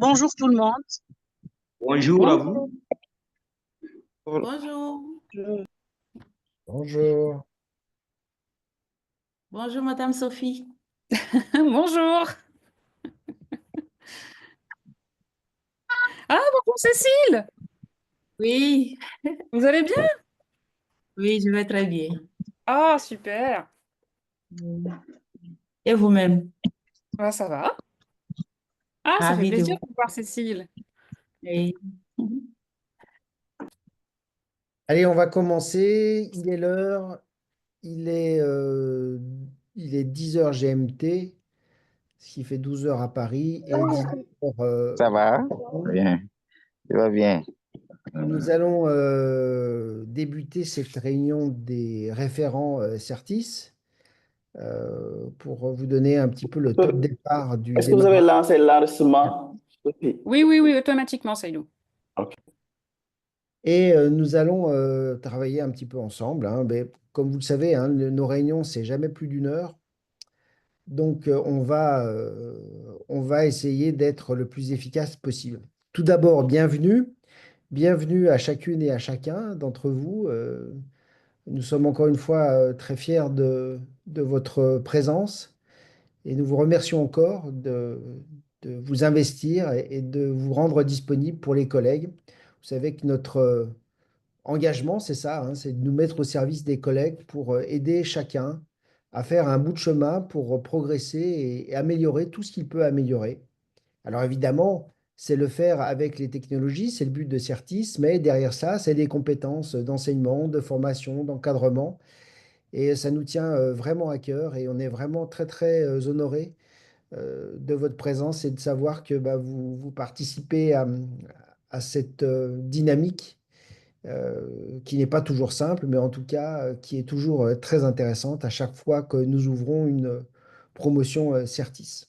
Bonjour tout le monde. Bonjour à vous. Bonjour. Bonjour. Bonjour. Bonjour, Madame Sophie. Bonjour. Ah, bonjour Cécile. Oui, Vous allez bien? oui, je vais très bien. Ah, super. Et vous-même? Ah, ça va. Ah, ça fait Ravi de plaisir vous. de vous voir Cécile. Oui. Allez, on va commencer. Il est l'heure. Il est, euh, il est 10 heures GMT, ce qui fait 12 heures à Paris, et 10 heures Ça va? Bien, ça va bien. nous allons débuter cette réunion des référents CERTIS pour vous donner un petit peu le top départ du Est-ce que vous avez démarrage. lancé l'enregistrement? Oui. Oui, oui, oui, automatiquement, Seydou. OK. Et nous allons travailler un petit peu ensemble, hein. Mais comme vous le savez, hein, nos réunions, c'est jamais plus d'une heure. Donc, on va essayer d'être le plus efficace possible. Tout d'abord, bienvenue. Bienvenue à chacune et à chacun d'entre vous. Nous sommes encore une fois très fiers de votre présence et nous vous remercions encore de vous investir et de vous rendre disponible pour les collègues. Vous savez que notre engagement, c'est ça, hein, c'est de nous mettre au service des collègues pour aider chacun à faire un bout de chemin pour progresser et améliorer tout ce qu'il peut améliorer. Alors évidemment, c'est le faire avec les technologies, c'est le but de Certis, mais derrière ça, c'est des compétences d'enseignement, de formation, d'encadrement. Et ça nous tient vraiment à cœur et on est vraiment très, très honorés de votre présence et de savoir que bah, vous participez à cette dynamique qui n'est pas toujours simple, mais en tout cas qui est toujours très intéressante à chaque fois que nous ouvrons une promotion Certis.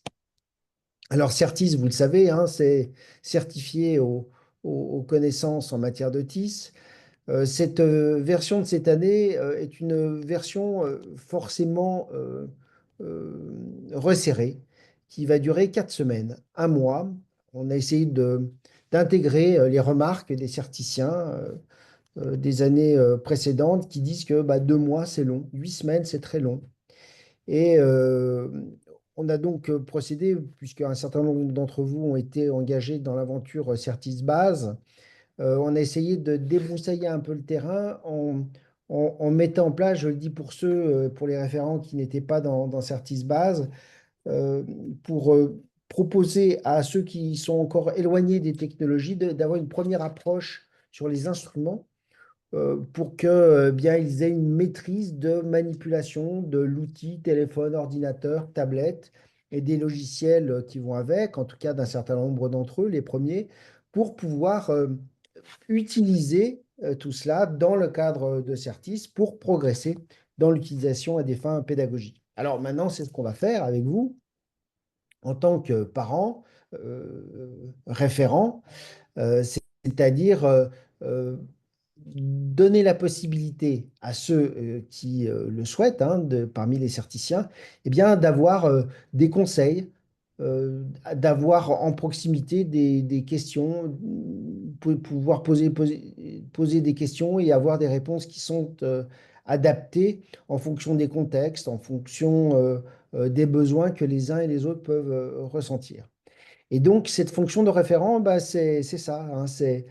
Alors Certis, vous le savez, hein, c'est certifié aux connaissances en matière de TIS. Cette version de cette année est une version forcément resserrée qui va durer 4 semaines, un mois. On a essayé d'intégrer les remarques des certiciens des années précédentes qui disent que bah, 2 mois, c'est long, 8 semaines, c'est très long. Et on a donc procédé, puisque un certain nombre d'entre vous ont été engagés dans l'aventure Certis Base, on a essayé de débroussailler un peu le terrain en mettant en place, je le dis pour ceux, pour les référents qui n'étaient pas dans Certis Base, euh, pour proposer à ceux qui sont encore éloignés des technologies d'avoir une première approche sur les instruments pour que bien ils aient une maîtrise de manipulation de l'outil, téléphone, ordinateur, tablette et des logiciels qui vont avec, en tout cas d'un certain nombre d'entre eux, les premiers, pour pouvoir utiliser tout cela dans le cadre de Certis pour progresser dans l'utilisation à des fins pédagogiques. Alors maintenant, c'est ce qu'on va faire avec vous en tant que parents, référents, c'est-à-dire euh, donner la possibilité à ceux qui le souhaitent, hein, parmi les certiciens, eh bien, d'avoir des conseils, d'avoir en proximité des questions, pouvoir poser des questions et avoir des réponses qui sont adaptées en fonction des contextes, en fonction des besoins que les uns et les autres peuvent ressentir. Et donc, cette fonction de référent, bah, c'est ça, hein, c'est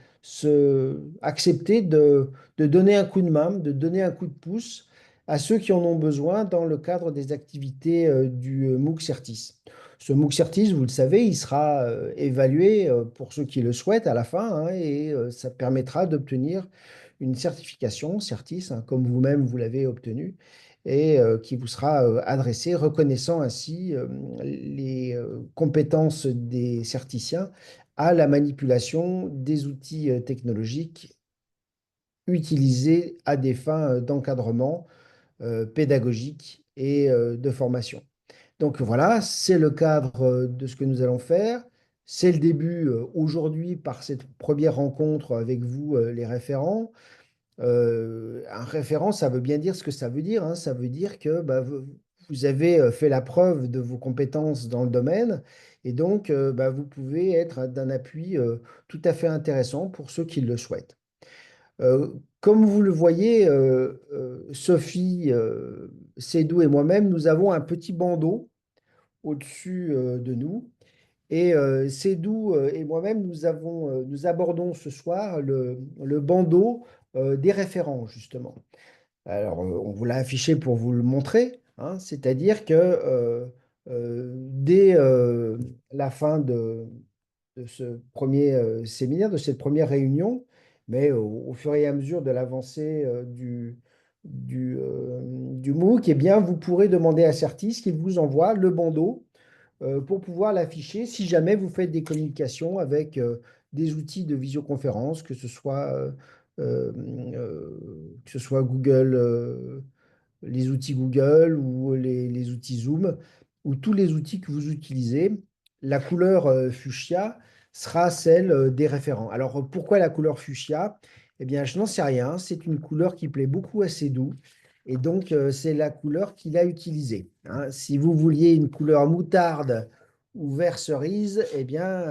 accepter de donner un coup de main, de donner un coup de pouce à ceux qui en ont besoin dans le cadre des activités du MOOC Certis. Ce MOOC Certis, vous le savez, il sera évalué pour ceux qui le souhaitent à la fin, hein, et ça permettra d'obtenir une certification Certis, hein, comme vous-même vous l'avez obtenu et qui vous sera adressé, reconnaissant ainsi les compétences des certiciens à la manipulation des outils technologiques utilisés à des fins d'encadrement pédagogique et de formation. Donc voilà, c'est le cadre de ce que nous allons faire. C'est le début aujourd'hui par cette première rencontre avec vous, les référents. Un référent, ça veut bien dire ce que ça veut dire, hein. Ça veut dire que bah, vous avez fait la preuve de vos compétences dans le domaine et donc bah, vous pouvez être d'un appui tout à fait intéressant pour ceux qui le souhaitent. Comme vous le voyez, Sophie, Sédou et moi-même, nous avons un petit bandeau au-dessus de nous. Et Sédou et moi-même, nous abordons ce soir le bandeau des référents, justement. Alors, on vous l'a affiché pour vous le montrer, hein, c'est-à-dire que dès la fin de ce premier séminaire, de cette première réunion, mais au fur et à mesure de l'avancée du MOOC, eh bien, vous pourrez demander à Certis qu'il vous envoie le bandeau pour pouvoir l'afficher si jamais vous faites des communications avec des outils de visioconférence, euh, que ce soit Google, les outils Google ou les outils Zoom, ou tous les outils que vous utilisez. La couleur fuchsia sera celle des référents. Alors pourquoi la couleur fuchsia? Eh bien, je n'en sais rien. C'est une couleur qui plaît beaucoup à Sédou. Et donc, c'est la couleur qu'il a utilisée, hein. Si vous vouliez une couleur moutarde ou vert cerise, eh bien,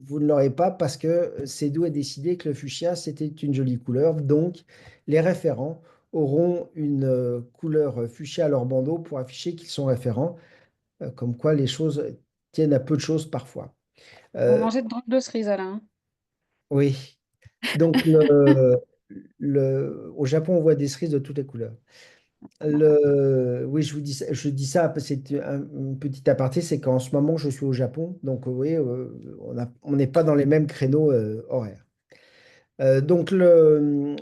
vous ne l'aurez pas parce que Sédou a décidé que le fuchsia, c'était une jolie couleur. Donc, les référents auront une couleur fuchsia à leur bandeau pour afficher qu'ils sont référents, comme quoi les choses tiennent à peu de choses parfois. Vous Euh, mangez de drôles de cerises, Alain. oui, donc au Japon, on voit des cerises de toutes les couleurs. Oui, je dis ça, parce que c'est un petit aparté, c'est qu'en ce moment, je suis au Japon, donc oui, on n'est pas dans les mêmes créneaux horaires. Donc, le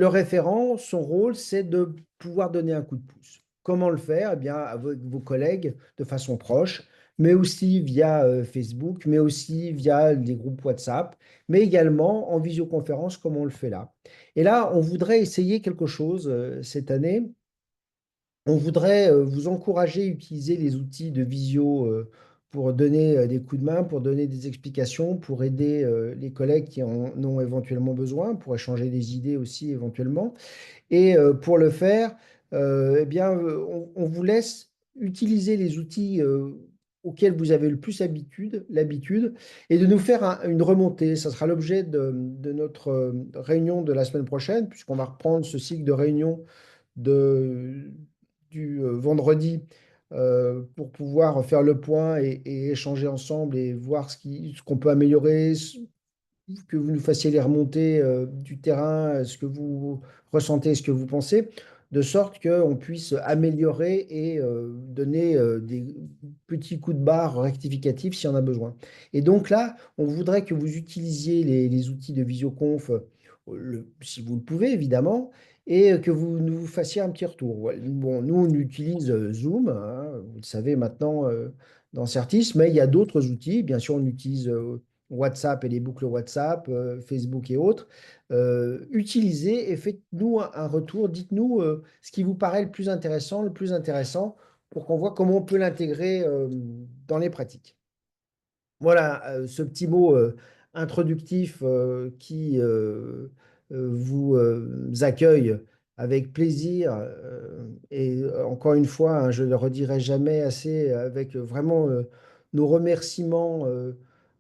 référent, son rôle, c'est de pouvoir donner un coup de pouce. Comment le faire? Eh bien, avec vos collègues de façon proche, mais aussi via Facebook, mais aussi via des groupes WhatsApp, mais également en visioconférence, comme on le fait là. Et là, on voudrait essayer quelque chose cette année. On voudrait vous encourager à utiliser les outils de visio pour donner des coups de main, pour donner des explications, pour aider les collègues qui en ont éventuellement besoin, pour échanger des idées aussi éventuellement. Et pour le faire, eh bien, on vous laisse utiliser les outils auxquels vous avez le plus l'habitude, et de nous faire une remontée. Ça sera l'objet de notre réunion de la semaine prochaine, puisqu'on va reprendre ce cycle de réunions de, du vendredi pour pouvoir faire le point et échanger ensemble et voir ce qu'on peut améliorer, que vous nous fassiez les remontées du terrain, ce que vous ressentez, ce que vous pensez, de sorte qu'on puisse améliorer et donner des petits coups de barre rectificatifs s'il y en a besoin. Et donc là, on voudrait que vous utilisiez les outils de visioconf, si vous le pouvez évidemment, et que vous nous fassiez un petit retour. Voilà. Bon, nous, on utilise Zoom, hein, vous le savez maintenant dans Certis, mais il y a d'autres outils. Bien sûr, on utilise WhatsApp et les boucles WhatsApp, Facebook et autres. Utilisez et faites-nous un retour. Dites-nous ce qui vous paraît le plus intéressant pour qu'on voit comment on peut l'intégrer dans les pratiques. Voilà, ce petit mot introductif qui vous accueille avec plaisir. Et encore une fois, hein, je ne le redirai jamais assez, avec vraiment nos remerciements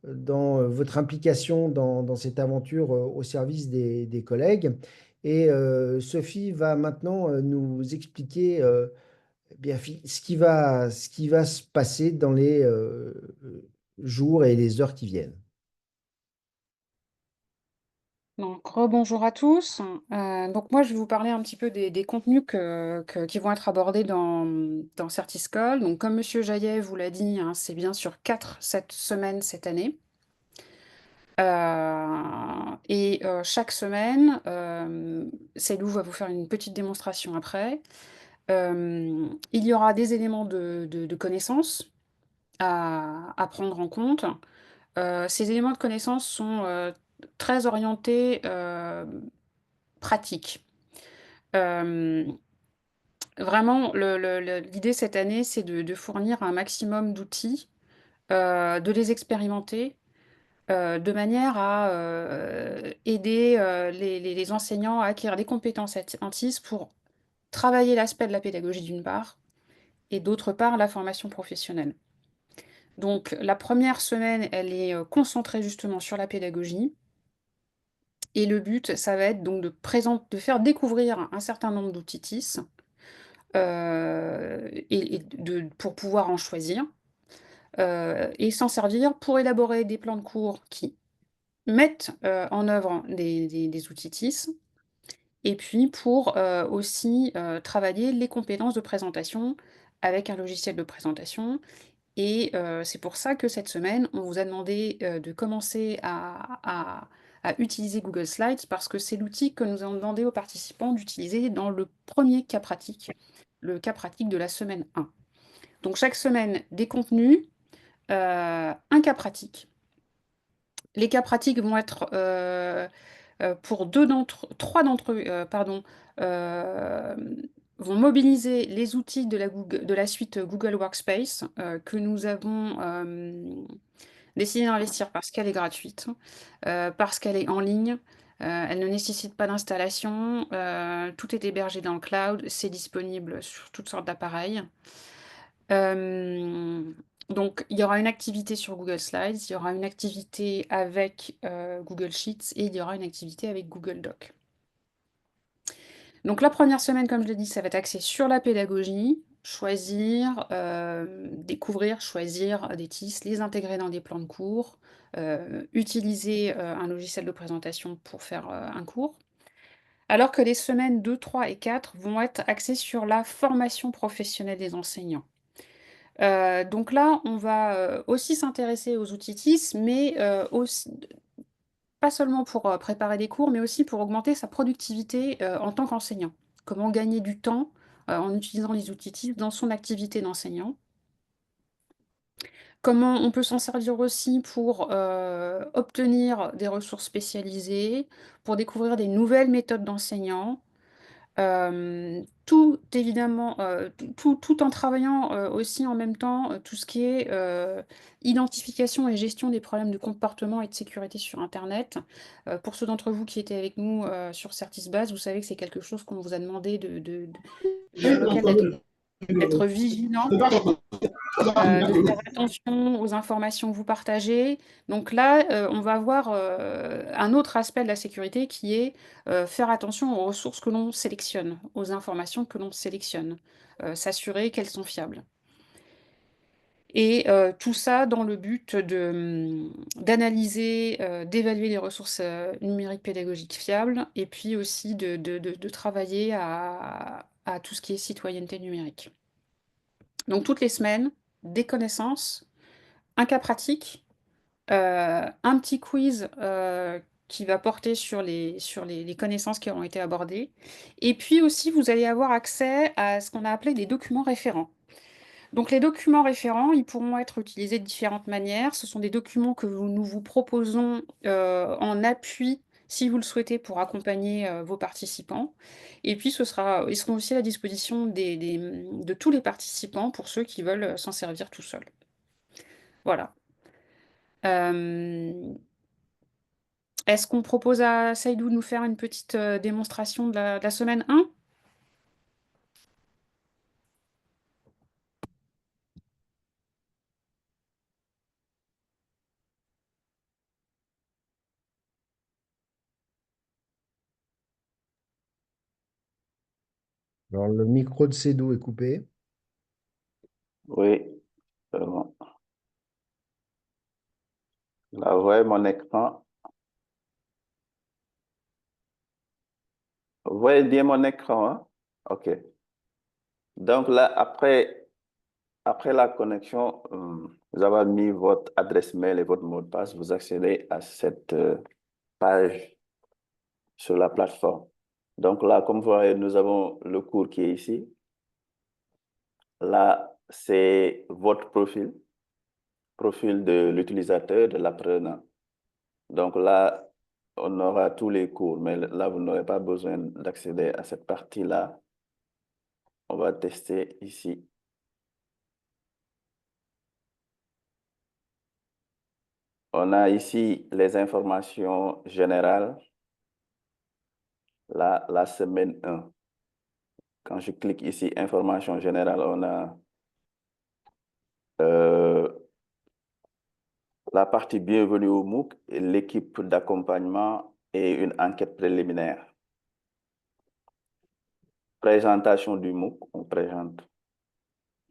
dans votre implication dans cette aventure au service des collègues. Et Sophie va maintenant nous expliquer bien, ce qui va se passer dans les jours et les heures qui viennent. Donc, rebonjour à tous. Donc, moi, je vais vous parler un petit peu des contenus qui vont être abordés dans Certiscol. Donc, comme Monsieur Jaillet vous l'a dit, hein, c'est bien sur 7 semaines cette année. Chaque semaine, Célou va vous faire une petite démonstration après. Il y aura des éléments de connaissances à prendre en compte. Ces éléments de connaissances sont très orientés pratiques. Euh, Vraiment, l'idée cette année, c'est de fournir un maximum d'outils, de les expérimenter, de manière à aider les enseignants à acquérir des compétences ANTIS pour travailler l'aspect de la pédagogie d'une part, et d'autre part la formation professionnelle. Donc la première semaine, elle est, concentrée justement sur la pédagogie et le but, ça va être donc de faire découvrir un certain nombre d'outils TIS, et pour pouvoir en choisir, et s'en servir pour élaborer des plans de cours qui mettent, en œuvre des outils TIS et puis pour, aussi, travailler les compétences de présentation avec un logiciel de présentation et c'est pour ça que cette semaine, on vous a demandé, de commencer à utiliser Google Slides parce que c'est l'outil que nous avons demandé aux participants d'utiliser dans le premier cas pratique, le cas pratique de la semaine 1. Donc chaque semaine, des contenus, un cas pratique. Les cas pratiques vont être, pour 3 d'entre eux, vont mobiliser les outils de la suite Google Workspace, que nous avons, décidé d'investir parce qu'elle est gratuite, parce qu'elle est en ligne, elle ne nécessite pas d'installation, tout est hébergé dans le cloud, c'est disponible sur toutes sortes d'appareils. Donc il y aura une activité sur Google Slides, il y aura une activité avec, Google Sheets et il y aura une activité avec Google Docs. Donc la première semaine, comme je l'ai dit, ça va être axé sur la pédagogie, choisir, découvrir, choisir des TIS, les intégrer dans des plans de cours, utiliser, un logiciel de présentation pour faire, un cours. Alors que les semaines 2, 3 et 4 vont être axées sur la formation professionnelle des enseignants. Donc là, on va, aussi s'intéresser aux outils TIS, mais, pas seulement pour, préparer des cours, mais aussi pour augmenter sa productivité, en tant qu'enseignant. Comment gagner du temps, en utilisant les outils TIS dans son activité d'enseignant. Comment on peut s'en servir aussi pour, obtenir des ressources spécialisées, pour découvrir des nouvelles méthodes d'enseignant. Tout évidemment, tout en travaillant, aussi en même temps, tout ce qui est, identification et gestion des problèmes de comportement et de sécurité sur internet. Pour ceux d'entre vous qui étaient avec nous, sur Certisbase, vous savez que c'est quelque chose qu'on vous a demandé sur lequel d'être vigilant, de faire attention aux informations que vous partagez. Donc là, on va voir, un autre aspect de la sécurité qui est, faire attention aux ressources que l'on sélectionne, aux informations que l'on sélectionne, s'assurer qu'elles sont fiables. Et tout ça dans le but d'analyser, d'évaluer les ressources, numériques pédagogiques fiables et puis aussi de travailler à tout ce qui est citoyenneté numérique. Donc toutes les semaines, des connaissances, un cas pratique, un petit quiz, qui va porter sur les connaissances qui auront été abordées et puis aussi vous allez avoir accès à ce qu'on a appelé des documents référents. Donc les documents référents, ils pourront être utilisés de différentes manières. Ce sont des documents que nous vous proposons, en appui, si vous le souhaitez, pour accompagner, vos participants et puis ils seront aussi à la disposition de tous les participants pour ceux qui veulent, s'en servir tout seuls. Voilà. Hem, Est-ce qu'on propose à Saïdou de nous faire une petite, démonstration de la semaine 1? Alors, le micro de Cédou est coupé. Oui, bon. Là, vous voyez mon écran. Vous voyez bien mon écran, hein? OK. Donc là, après la connexion, vous avez mis votre adresse mail et votre mot de passe. Vous accédez à cette page sur la plateforme. Donc là, comme vous voyez, nous avons le cours qui est ici. Là, c'est votre profil de l'utilisateur, de l'apprenant. Donc là, on aura tous les cours, mais là, vous n'aurez pas besoin d'accéder à cette partie-là. On va tester ici. On a ici les informations générales. Là, la semaine 1. quand je clique ici, information générale, on a euh, la partie bienvenue au MOOC, l'équipe d'accompagnement et une enquête préliminaire. Présentation du MOOC, on présente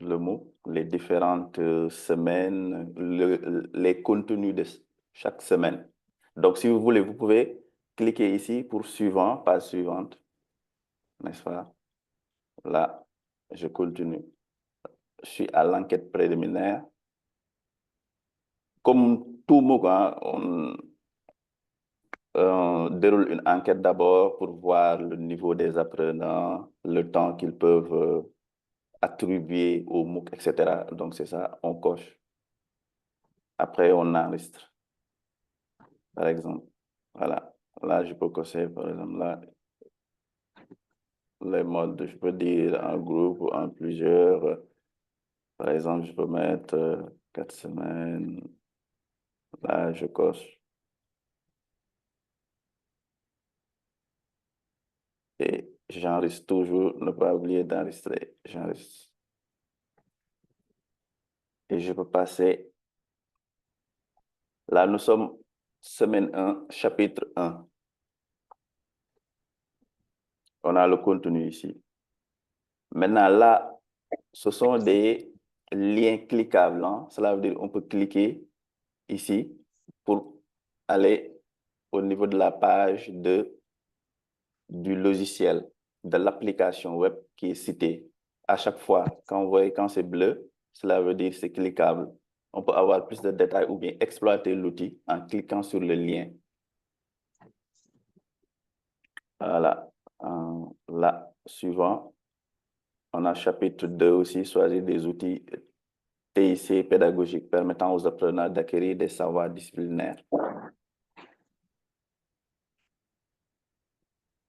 le MOOC, les différentes semaines, les contenus de chaque semaine. Donc, si vous voulez, vous pouvez cliquer ici pour suivant, page suivante, n'est-ce pas? Là, je continue. Je suis à l'enquête préliminaire. Comme tout MOOC, hein, on déroule une enquête d'abord pour voir le niveau des apprenants, le temps qu'ils peuvent attribuer au MOOC, etc. Donc, c'est ça, on coche. Après, on enregistre, par exemple. Voilà. Là, je peux cocher, par exemple, là, les modes. Je peux dire en groupe ou en plusieurs. Par exemple, je peux mettre 4 semaines. Là, je coche. Et j'enregistre toujours, ne pas oublier d'enregistrer. J'enregistre. Et je peux passer. Là, nous sommes semaine 1, chapitre 1. On a le contenu ici. Maintenant, là, ce sont des liens cliquables, hein. Cela veut dire qu'on peut cliquer ici pour aller au niveau de la page du logiciel, de l'application web qui est citée. À chaque fois, quand vous voyez, quand c'est bleu, cela veut dire que c'est cliquable. On peut avoir plus de détails ou bien exploiter l'outil en cliquant sur le lien. Voilà. Là, suivant, on a chapitre 2 aussi, choisir des outils TIC pédagogiques permettant aux apprenants d'acquérir des savoirs disciplinaires.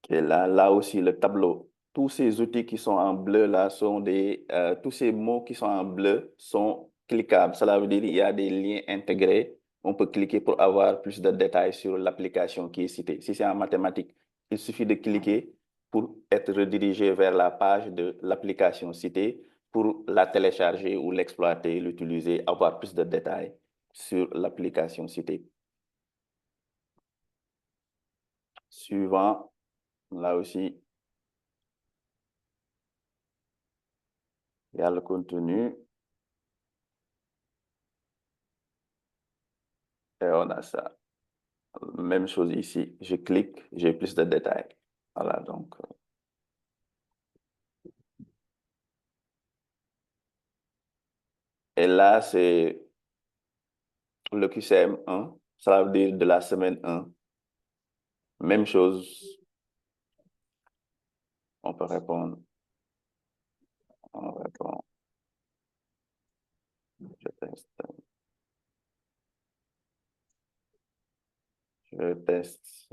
Et là aussi, le tableau. Tous ces outils qui sont en bleu, là, tous ces mots qui sont en bleu sont cliquables. Cela veut dire qu'il y a des liens intégrés. On peut cliquer pour avoir plus de détails sur l'application qui est citée. Si c'est en mathématiques, il suffit de cliquer pour être redirigé vers la page de l'application citée pour la télécharger ou l'exploiter, l'utiliser, avoir plus de détails sur l'application citée. Suivant, là aussi, il y a le contenu. Et on a ça. Même chose ici. Je clique, j'ai plus de détails. Voilà, donc. Et là, c'est le QCM 1. Ça veut dire de la semaine 1. Même chose. On peut répondre. On répond. Je teste. Je teste.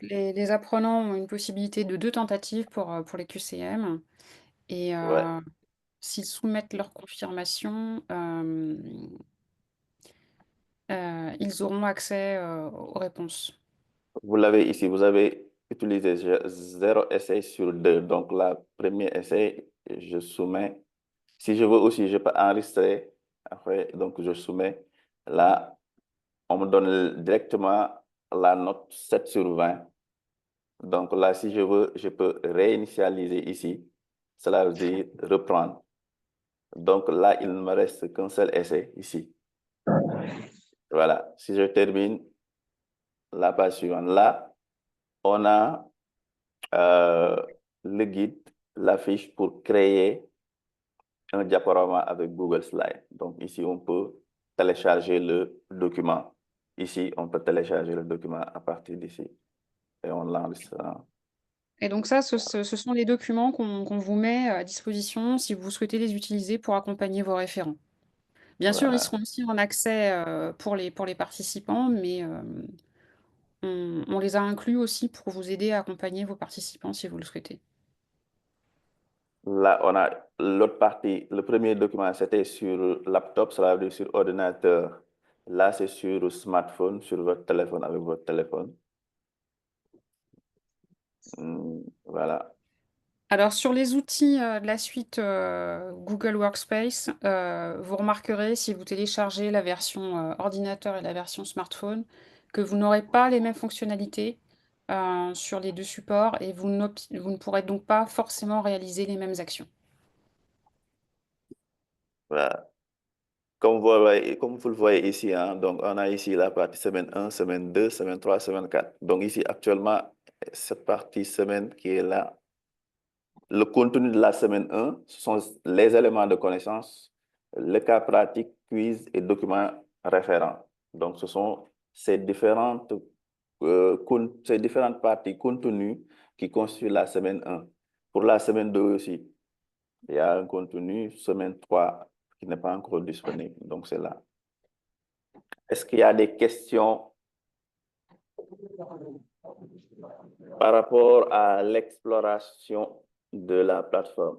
Les apprenants ont une possibilité de 2 tentatives pour les QCM et Ouais. s'ils soumettent leur confirmation, ils auront accès, aux réponses. Vous l'avez ici, vous avez utilisé 0 essai sur 2. Donc, la premier essai, je soumets. Si je veux aussi, je peux enregistrer. Après, donc, je soumets. Là, on me donne directement la note 7 sur 20. Donc là, si je veux, je peux réinitialiser ici. Cela veut dire reprendre. Donc là, il ne me reste qu'un seul essai ici. Voilà. Si je termine la page suivante, là, on a le guide, la fiche pour créer un diaporama avec Google Slides. Donc ici, on peut télécharger le document. Ici, on peut télécharger le document à partir d'ici. Et on l'enregistre. Et donc ça, ce sont les documents qu'on vous met à disposition si vous souhaitez les utiliser pour accompagner vos référents. Bien sûr, ils Voilà. seront aussi en accès, pour les participants, mais on les a inclus aussi pour vous aider à accompagner vos participants si vous le souhaitez. Là, on a l'autre partie. Le premier document, c'était sur laptop, ça veut dire sur ordinateur. Là, c'est sur smartphone, sur votre téléphone, avec votre téléphone. Voilà. Alors, sur les outils de la suite Google Workspace, vous remarquerez, si vous téléchargez la version ordinateur et la version smartphone, que vous n'aurez pas les mêmes fonctionnalités sur les deux supports et vous ne pourrez donc pas forcément réaliser les mêmes actions. Voilà. Comme vous le voyez ici, hein, donc on a ici la partie semaine 1, semaine 2, semaine 3, semaine 4. Donc ici, actuellement, cette partie semaine qui est là, le contenu de la semaine 1, ce sont les éléments de connaissance, le cas pratique, quiz et documents référents. Donc, ce sont ces différentes parties contenues qui constituent la semaine 1. Pour la semaine 2 aussi, il y a un contenu semaine 3 qui n'est pas encore disponible. Donc, c'est là. Est-ce qu'il y a des questions par rapport à l'exploration de la plateforme?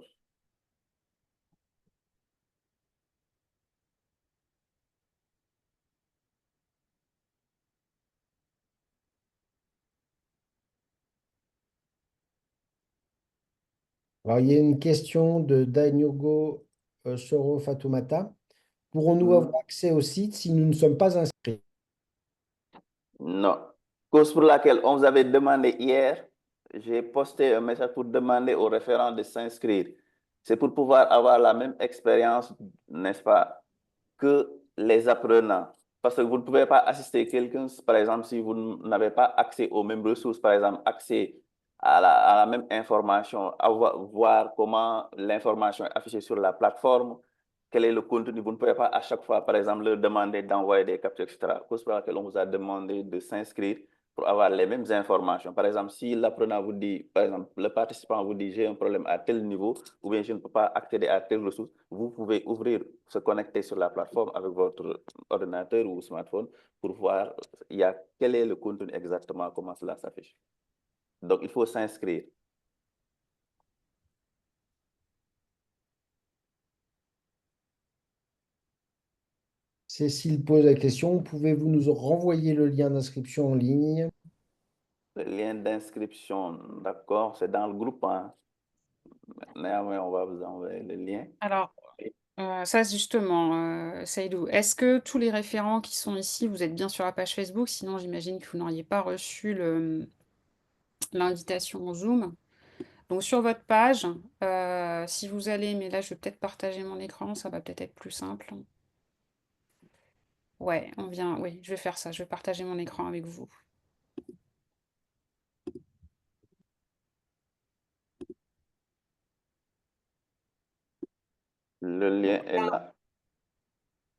Alors, il y a une question de Daniogo Soro Fatoumata. Pourrons-nous avoir accès au site si nous ne sommes pas inscrits? Non. Cause pour laquelle on vous avait demandé hier, j'ai posté un message pour demander aux référents de s'inscrire. C'est pour pouvoir avoir la même expérience, n'est-ce pas, que les apprenants. Parce que vous ne pouvez pas assister quelqu'un, par exemple, si vous n'avez pas accès aux mêmes ressources, par exemple, accès à la même information, voir comment l'information est affichée sur la plateforme, quel est le contenu. Vous ne pouvez pas à chaque fois, par exemple, leur demander d'envoyer des captures, etc. Cause pour laquelle on vous a demandé de s'inscrire pour avoir les mêmes informations. Par exemple, si l'apprenant vous dit, par exemple, le participant vous dit, j'ai un problème à tel niveau, ou bien je ne peux pas accéder à telle ressource, vous pouvez se connecter sur la plateforme avec votre ordinateur ou smartphone pour voir quel est le contenu exactement, comment cela s'affiche. Donc, il faut s'inscrire. Cécile pose la question, pouvez-vous nous renvoyer le lien d'inscription en ligne? Le lien d'inscription, d'accord, c'est dans le groupe, hein. Néanmoins, on va vous envoyer le lien. Alors, ça justement, Seydou, est-ce que tous les référents qui sont ici, vous êtes bien sur la page Facebook? Sinon, j'imagine que vous n'auriez pas reçu l'invitation au Zoom. Donc sur votre page, si vous allez, mais là je vais peut-être partager mon écran, ça va peut-être être plus simple. Ouais, oui, je vais faire ça, je vais partager mon écran avec vous. Le lien est là.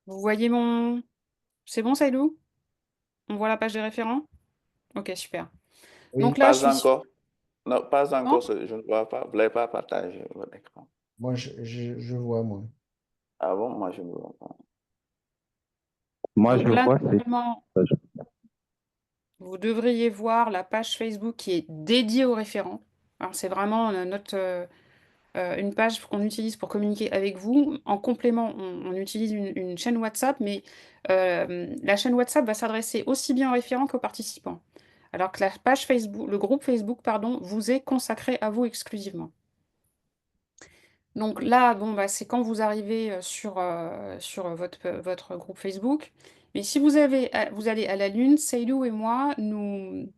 Vous voyez mon... C'est bon, Saïdou? On voit la page des référents? Ok, super. Oui, Donc là, je Pas suis sur... encore. Non, pas Non. encore. Je ne vois pas. Vous n'avez pas partagé votre écran. moi je vois, moi. Ah bon, moi je ne vois pas. Moi, Donc je là, vois, normalement, vous devriez voir la page Facebook qui est dédiée aux référents. Alors c'est vraiment une page qu'on utilise pour communiquer avec vous. En complément, on utilise une chaîne WhatsApp, mais la chaîne WhatsApp va s'adresser aussi bien aux référents qu'aux participants. Alors que la page Facebook, le groupe Facebook, pardon, vous est consacré à vous exclusivement. Donc là, bon, bah, c'est quand vous arrivez sur votre groupe Facebook. Mais si vous allez à la Lune, Seydou et moi, nous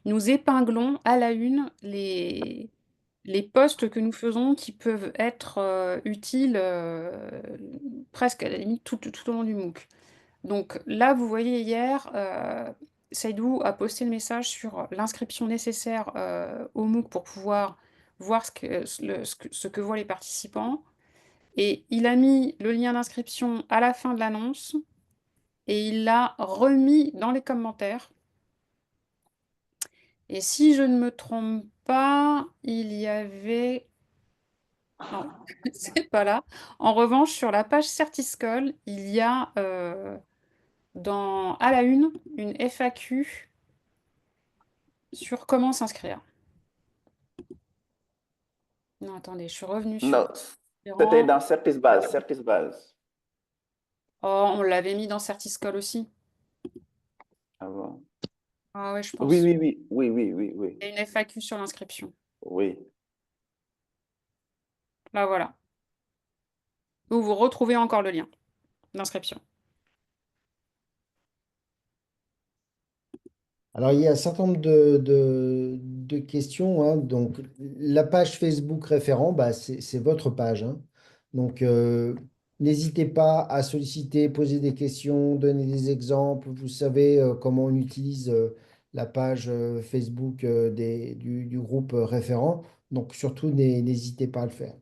épinglons à la une les posts que nous faisons qui peuvent être utiles presque à la limite tout au long du MOOC. Donc là, vous voyez hier, Seydou a posté le message sur l'inscription nécessaire au MOOC pour pouvoir voir ce que voient les participants. Et il a mis le lien d'inscription à la fin de l'annonce et il l'a remis dans les commentaires. Et si je ne me trompe pas, il y avait... Non, c'est pas là. En revanche, sur la page Certiscol, il y a à la une FAQ sur comment s'inscrire. Non, attendez, je suis revenue sur Non, c'était référent. dans Certisbase, Certisbase. Oh, on l'avait mis dans Certiscol aussi. Ah bon? Ah ouais, je Oui, pense. oui, oui, oui, oui, oui, oui, Il y a une FAQ sur l'inscription. oui. Là, voilà. Où vous retrouvez encore le lien d'inscription. Alors, il y a un certain nombre de questions, hein. Donc, la page Facebook référent, bah, c'est votre page, hein. Donc, n'hésitez pas à solliciter, poser des questions, donner des exemples. Vous savez comment on utilise la page Facebook du groupe référent. Donc, surtout, n'hésitez pas à le faire.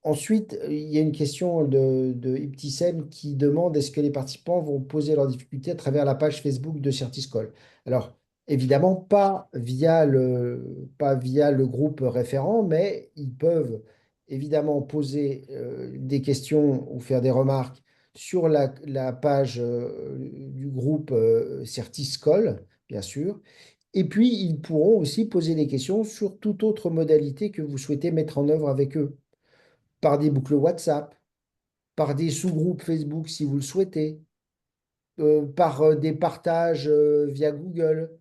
Ensuite, il y a une question de Ibtissem qui demande est-ce que les participants vont poser leurs difficultés à travers la page Facebook de Certiscol? Alors, évidemment, pas via le groupe référent, mais ils peuvent évidemment poser des questions ou faire des remarques sur la page du groupe Certiscol, bien sûr. Et puis, ils pourront aussi poser des questions sur toute autre modalité que vous souhaitez mettre en œuvre avec eux par des boucles WhatsApp, par des sous-groupes Facebook si vous le souhaitez, par des partages via Google.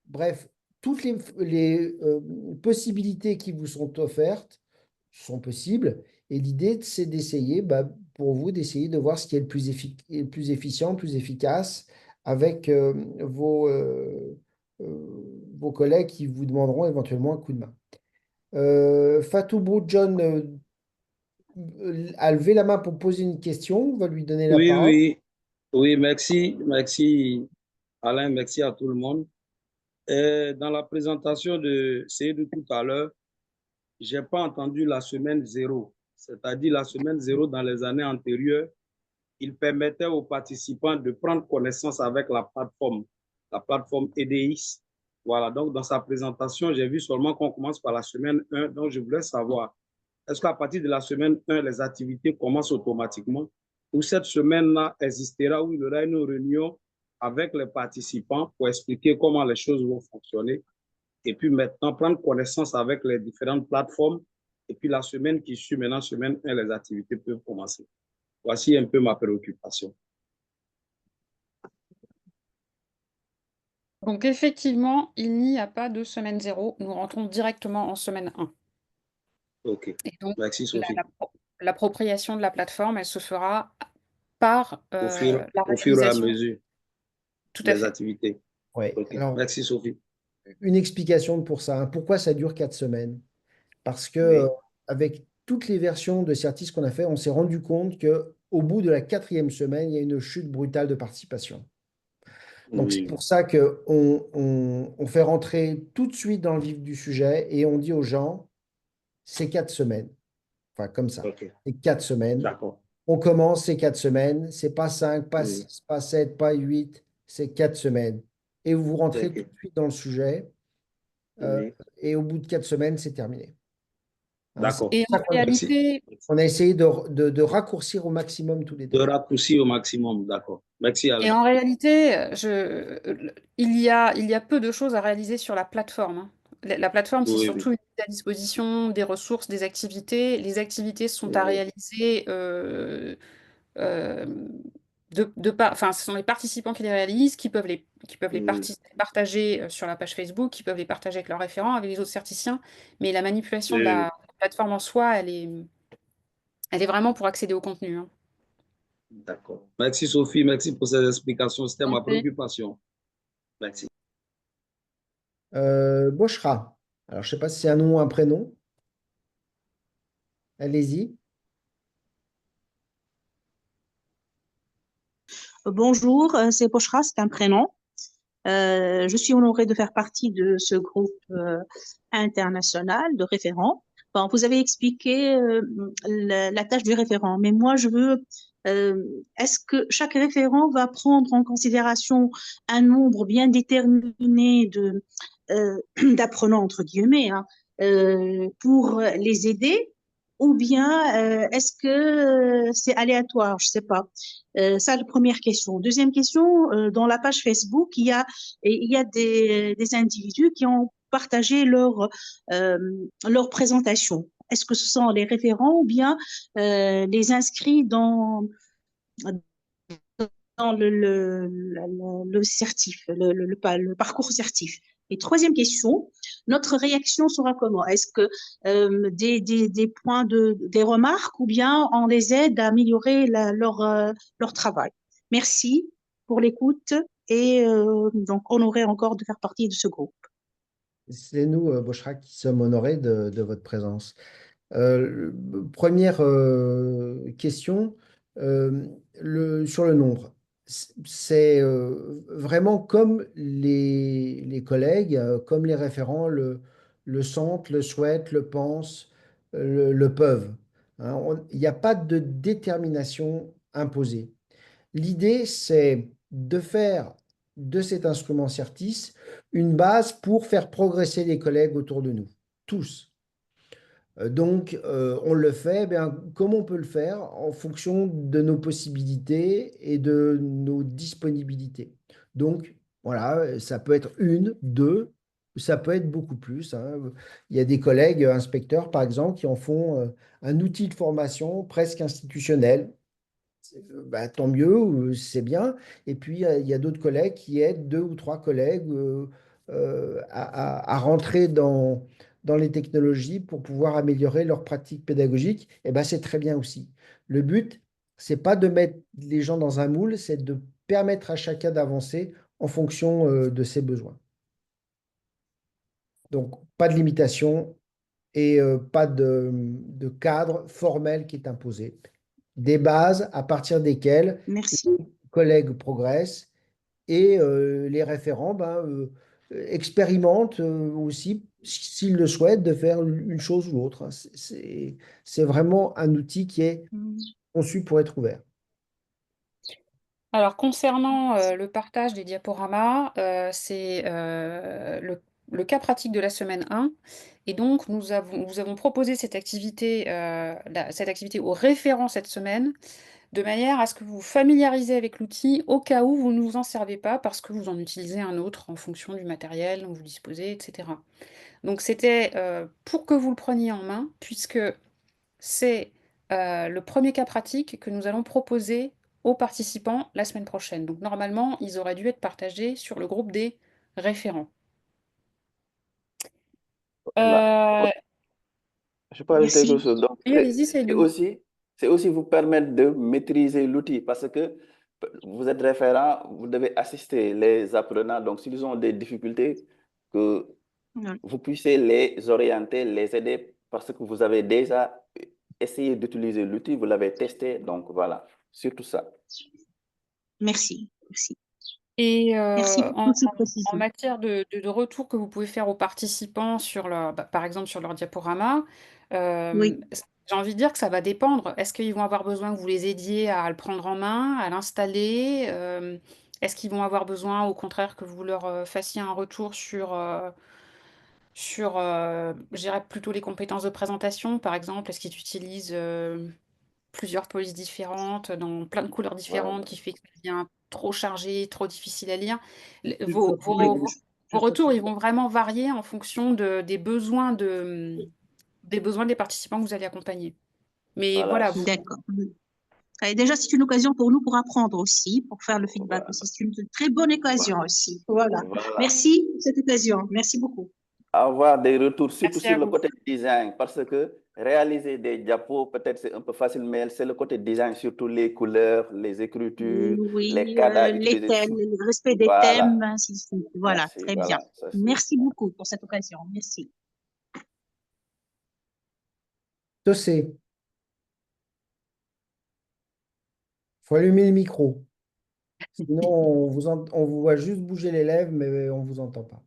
Bref, toutes les possibilités qui vous sont offertes sont possibles. Et l'idée, c'est d'essayer, bah, pour vous, d'essayer de voir ce qui est le plus efficient, le plus efficace avec vos collègues qui vous demanderont éventuellement un coup de main. Fatou John a levé la main pour poser une question. On va lui donner la Oui, parole. oui, oui, merci, merci Alain, merci à tout le monde. Dans la présentation de Seydou tout à l'heure, j'ai pas entendu la semaine zéro, c'est-à-dire la semaine zéro dans les années antérieures, il permettait aux participants de prendre connaissance avec la plateforme EDX. Voilà, donc dans sa présentation, j'ai vu seulement qu'on commence par la semaine 1, donc je voulais savoir, est-ce qu'à partir de la semaine 1, les activités commencent automatiquement ou cette semaine-là existera où il y aura une réunion avec les participants pour expliquer comment les choses vont fonctionner et puis maintenant prendre connaissance avec les différentes plateformes et puis la semaine qui suit, maintenant semaine 1, les activités peuvent commencer. Voici un peu ma préoccupation. Donc effectivement, il n'y a pas de semaine 0. Nous rentrons directement en semaine 1. OK. Et donc Merci, Sophie. l'appropriation de la plateforme, elle se fera par la Au fur et à réalisation. mesure Tout à des fait. activités. Ouais. OK. Alors, Merci, Sophie. une explication pour ça, hein. Pourquoi ça dure 4 semaines? Parce que Oui. avec toutes les versions de Certis qu'on a fait, on s'est rendu compte que au bout de la 4e semaine, il y a une chute brutale de participation. Donc, c'est Oui. pour ça qu'on fait rentrer tout de suite dans le vif du sujet et on dit aux gens, c'est 4 semaines. Enfin, comme ça. OK. C'est 4 semaines. D'accord. On commence ces 4 semaines. C'est pas 5, pas Oui. 6, pas 7, pas 8. C'est 4 semaines. Et vous rentrez tout OK. de suite dans le sujet. Oui. Et au bout de 4 semaines, c'est terminé. Hein, c'est D'accord. Et pour en ça Merci. réalité, qu'on a essayé de raccourcir au maximum tous les De délais. raccourcir au maximum. D'accord. Merci, Alain. il y a peu de choses à réaliser sur la plateforme, hein. La plateforme, c'est Oui, oui. surtout une mise à disposition des ressources, des activités. Les activités sont à Oui. réaliser euh, enfin, ce sont les participants qui les réalisent, qui peuvent Oui. partager sur la page Facebook, qui peuvent les partager avec leurs référents, avec les autres certiciens. Mais la manipulation de Oui. la plateforme en soi, elle est vraiment pour accéder au contenu, hein. D'accord. Merci, Sophie. Merci pour ces explications. C'était ma Ok. préoccupation. Merci. Boshra. Alors, je ne sais pas si c'est un nom ou un prénom. Allez-y. Bonjour, c'est Pochra, c'est un prénom. Je suis honorée de faire partie de ce groupe international de référents. Bon, vous avez expliqué la tâche du référent, mais moi je veux, est-ce que chaque référent va prendre en considération un nombre bien déterminé d'apprenants, entre guillemets, hein, pour les aider, ou bien est-ce que c'est aléatoire? Je sais pas. Ça, la première question. Deuxième question, dans la page Facebook, il y a des individus qui ont partager leur présentation? Est-ce que ce sont les référents ou bien les inscrits dans le certif, le parcours certif? Et troisième question, notre réaction sera comment? Est-ce que des points des remarques ou bien on les aide à améliorer leur travail? Merci pour l'écoute et donc honoré encore de faire partie de ce groupe. C'est nous, Boshra, qui sommes honorés de votre présence. Première question, euh, sur le nombre. C'est vraiment comme les collègues, comme les référents le sentent, le souhaitent, le pensent, le peuvent. Hein. Il n'y a pas de détermination imposée. L'idée, c'est de faire de cet instrument Certis une base pour faire progresser les collègues autour de nous, tous. On le fait, comme on peut le faire en fonction de nos possibilités et de nos disponibilités. Donc, voilà, ça peut être une, deux, ça peut être beaucoup plus. Hein. Il y a des collègues inspecteurs, par exemple, qui en font un outil de formation presque institutionnel. Tant mieux, c'est bien. Et puis, il y a d'autres collègues qui aident deux ou trois collègues à rentrer dans les technologies pour pouvoir améliorer leurs pratiques pédagogiques. Et ben, c'est très bien aussi. Le but, c'est pas de mettre les gens dans un moule, c'est de permettre à chacun d'avancer en fonction de ses besoins. Donc, pas de limitation et pas de cadre formel qui est imposé. Des bases à partir desquelles Merci. les collègues progressent et les référents expérimentent aussi, s'ils le souhaitent, de faire une chose ou l'autre. Hein. C'est vraiment un outil qui est conçu pour être ouvert. Alors concernant le partage des diaporamas, c'est le cas pratique de la semaine 1. Et donc nous avons proposé cette activité aux référents cette semaine, de manière à ce que vous vous familiarisez avec l'outil au cas où vous ne vous en servez pas parce que vous en utilisez un autre en fonction du matériel dont vous disposez, etc. Donc c'était pour que vous le preniez en main, puisque c'est le premier cas pratique que nous allons proposer aux participants la semaine prochaine. Donc normalement, ils auraient dû être partagés sur le groupe des référents. Là, Euh, je peux ajouter quelque Merci. chose. Donc, oui, allez-y, c'est c'est Lou. aussi vous permettre de maîtriser l'outil parce que vous êtes référent, vous devez assister les apprenants. Donc, s'ils ont des difficultés, que Ouais. vous puissiez les orienter, les aider parce que vous avez déjà essayé d'utiliser l'outil, vous l'avez testé. Donc, voilà, surtout ça. Merci. Merci. Et Merci pour toutes ces en précisions. matière de retour que vous pouvez faire aux participants sur par exemple sur leur diaporama, Oui. j'ai envie de dire que ça va dépendre. Est-ce qu'ils vont avoir besoin que vous les aidiez à le prendre en main, à l'installer? Est-ce qu'ils vont avoir besoin, au contraire, que vous leur fassiez un retour sur je dirais plutôt les compétences de présentation, par exemple? Est-ce qu'ils utilisent plusieurs polices différentes, dans plein de couleurs différentes, qui fait que ça devient trop chargé, trop difficile à lire. Je comprends. Vos retours, ils vont vraiment varier en fonction des besoins des participants que vous allez accompagner. Mais Voilà, voilà, D'accord. Et déjà, c'est une occasion pour nous pour apprendre aussi, pour faire le feedback voilà, aussi. C'est une très bonne occasion aussi. Voilà. voilà. Merci pour cette occasion. Merci beaucoup. Avoir des retours, surtout merci à sur le vous. côté design, parce que réaliser des diapos, peut-être c'est un peu facile, mais c'est le côté design, surtout les couleurs, les écritures, les Oui, cadres les utilisés. thèmes, le respect des Voilà, thèmes, ainsi de suite. Voilà, merci, très bien. voilà. Ça, Merci beaucoup pour cette occasion. Merci. Tossé, faut allumer le micro. Sinon, on vous voit juste bouger les lèvres, mais on ne vous entend pas.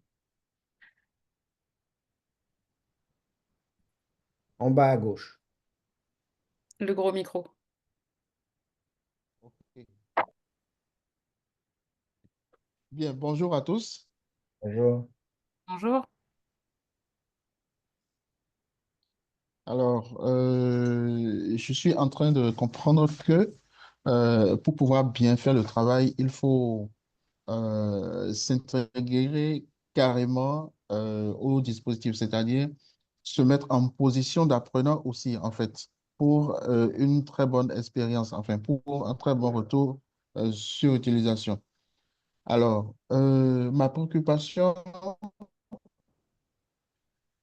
En bas à gauche. Le gros micro. Bien, bonjour à tous. Bonjour. Bonjour. Alors, je suis en train de comprendre que pour pouvoir bien faire le travail, il faut s'intégrer carrément au dispositif, c'est-à-dire se mettre en position d'apprenant aussi, en fait, pour une très bonne expérience, enfin, pour un très bon retour sur utilisation. Alors, ma préoccupation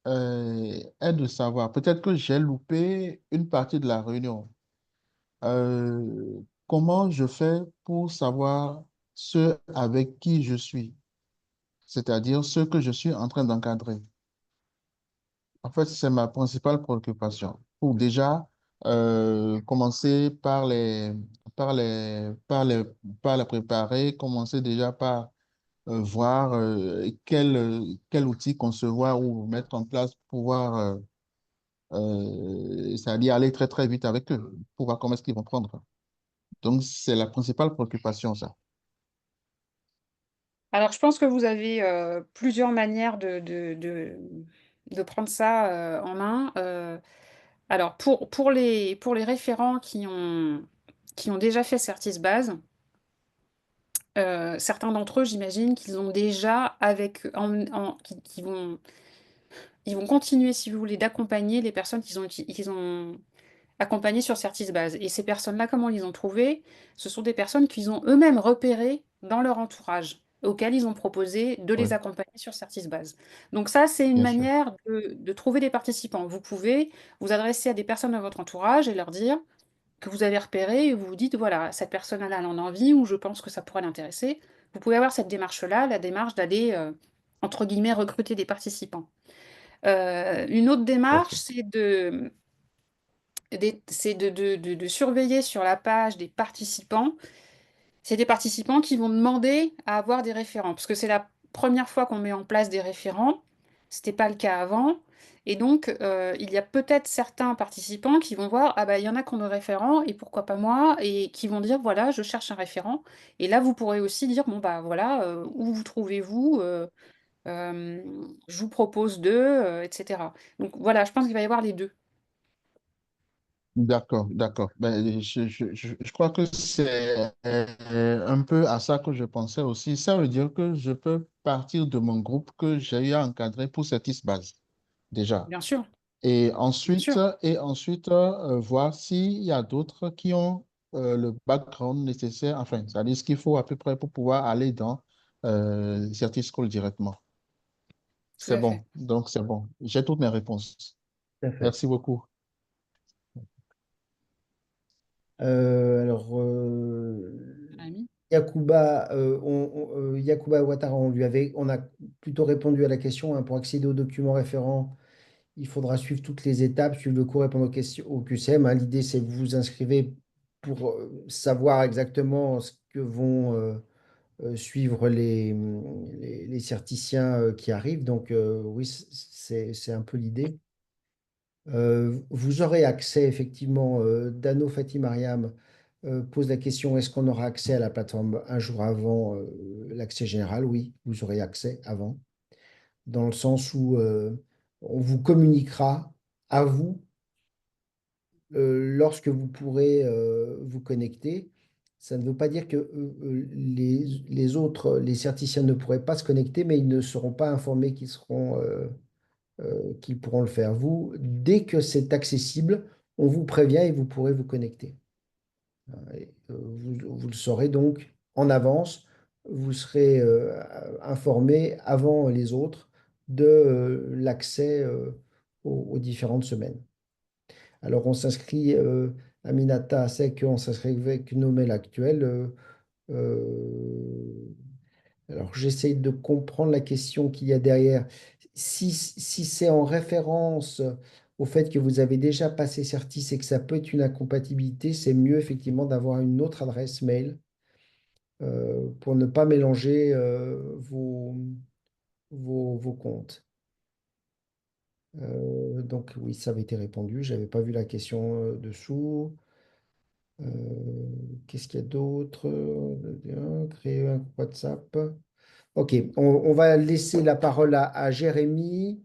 est de savoir, peut-être que j'ai loupé une partie de la réunion. Comment je fais pour savoir ce avec qui je suis, c'est-à-dire ce que je suis en train d'encadrer? En fait, c'est ma principale préoccupation. Pour déjà commencer par les préparer, commencer déjà par voir quel outil concevoir ou mettre en place pour pouvoir, c'est-à-dire aller très très vite avec eux, pour voir comment est-ce qu'ils vont prendre. Donc, c'est la principale préoccupation, ça. Alors, je pense que vous avez, plusieurs manières de prendre ça, en main. Alors pour les référents qui ont déjà fait Certis Base, certains d'entre eux, j'imagine qu'ils ont déjà avec en qui vont ils vont continuer, si vous voulez, d'accompagner les personnes qu'ils ont accompagnées sur Certis Base et ces personnes-là, comment ils les ont trouvées? Ce sont des personnes qu'ils ont eux-mêmes repérées dans leur entourage, auxquelles ils ont proposé de Oui, les accompagner sur Certis Base. Donc ça, c'est une bien sûr. manière de trouver des participants. Vous pouvez vous adresser à des personnes de votre entourage et leur dire que vous avez repéré et vous vous dites: «Voilà, cette personne-là, elle en a envie» ou «Je pense que ça pourrait l'intéresser». Vous pouvez avoir cette démarche-là, la démarche d'aller, entre guillemets «recruter des participants». Une autre OK. démarche, c'est de surveiller sur la page des participants. C'est des participants qui vont demander à avoir des référents, parce que c'est la première fois qu'on met en place des référents. C'était pas le cas avant et donc il y a peut-être certains participants qui vont voir: «Ah bah, il y en a qui ont des référents et pourquoi pas moi?» et qui vont dire: «Voilà, je cherche un référent» et là, vous pourrez aussi dire: «Bon, bah, voilà, où vous trouvez-vous? Je vous propose d'eux», et cetera. Donc voilà, je pense qu'il va y avoir les 2. D'accord, d'accord. Ben, je crois que c'est un peu à ça que je pensais aussi. Ça veut dire que je peux partir de mon groupe que j'ai eu à encadrer pour cette base, déjà. Bien sûr, Et bien ensuite, sûr, voir s'il y a d'autres qui ont le background nécessaire, enfin, c'est-à-dire ce qu'il faut à peu près pour pouvoir aller dans Certis School directement. tout C'est à fait. bon, donc c'est bon. J'ai toutes mes réponses. Tout à fait. Merci beaucoup. Alors, Rémi? Yacouba, Yacouba Ouattara, on a plutôt répondu à la question, hein. Pour accéder aux documents référents, il faudra suivre toutes les étapes, suivre le cours, répondre aux questions au QCM, hein. L'idée, c'est que vous vous inscrivez pour savoir exactement ce que vont suivre les certiciens qui arrivent. Donc, oui, c'est un peu l'idée. Vous aurez accès, effectivement, Dano Fatih Mariam pose la question, est-ce qu'on aura accès à la plateforme un jour avant l'accès général? Oui, vous aurez accès avant, dans le sens où on vous communiquera à vous lorsque vous pourrez vous connecter. Ça ne veut pas dire que les autres, les certiciens ne pourraient pas se connecter, mais ils ne seront pas informés qu'ils pourront le faire. Vous, dès que c'est accessible, on vous prévient et vous pourrez vous connecter. Vous le saurez donc en avance. Vous serez informé avant les autres de l'accès aux différentes semaines. Alors, on s'inscrit, Aminata sait qu'on s'inscrit avec nos mails actuels. Euh, alors, j'essaye de comprendre la question qu'il y a derrière. Si c'est en référence au fait que vous avez déjà passé Certis et que ça peut être une incompatibilité, c'est mieux effectivement d'avoir une autre adresse mail pour ne pas mélanger vos comptes. Donc oui, ça avait été répondu. Je n'avais pas vu la question dessous. Euh, Qu'est-ce qu'il y a d'autre? Créer un groupe WhatsApp. Ok, on va laisser la parole à Jérémy,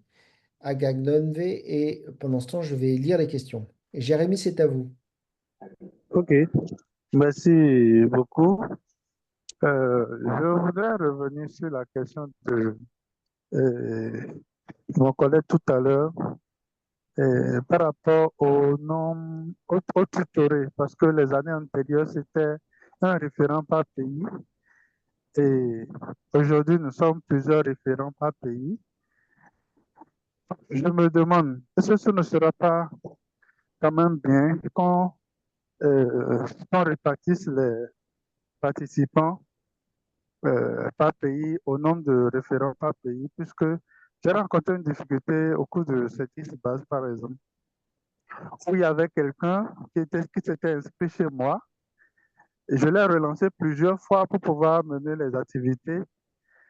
à Gagnonve, et pendant ce temps, je vais lire les questions. Et Jérémy, c'est à vous. Ok, merci beaucoup. Je voudrais revenir sur la question euh, mon collègue tout à l'heure, par rapport au nom, au tutoré, parce que les années antérieures, c'était un référent par pays. Et aujourd'hui, nous sommes plusieurs référents par pays. Je me demande, est-ce que ce ne sera pas quand même bien qu'on répartisse les participants par pays au nombre de référents par pays, puisque j'ai rencontré une difficulté au cours de cette liste base, par exemple, où il y avait quelqu'un qui s'était inscrit chez moi et je l'ai relancé plusieurs fois pour pouvoir mener les activités.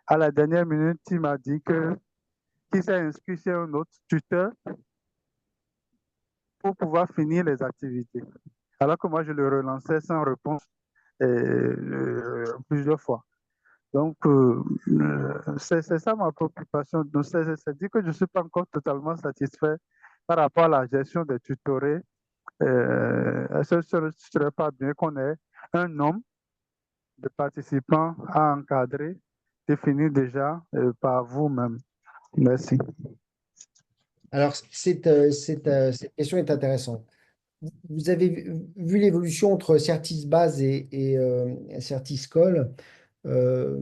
À la dernière minute, il m'a dit qu'il s'est inscrit chez un autre tuteur pour pouvoir finir les activités. Alors que moi, je le relançais sans réponse plusieurs fois. Donc, c'est ça ma préoccupation. Donc, c'est-à-dire que je ne suis pas encore totalement satisfait par rapport à la gestion des tutorés. Est-ce que ce ne serait pas bien qu'on ait un nombre de participants à encadrer, défini déjà par vous-même? Merci. Alors, cette question est intéressante. Vous avez vu l'évolution entre Certis Base et Certis Col. Euh,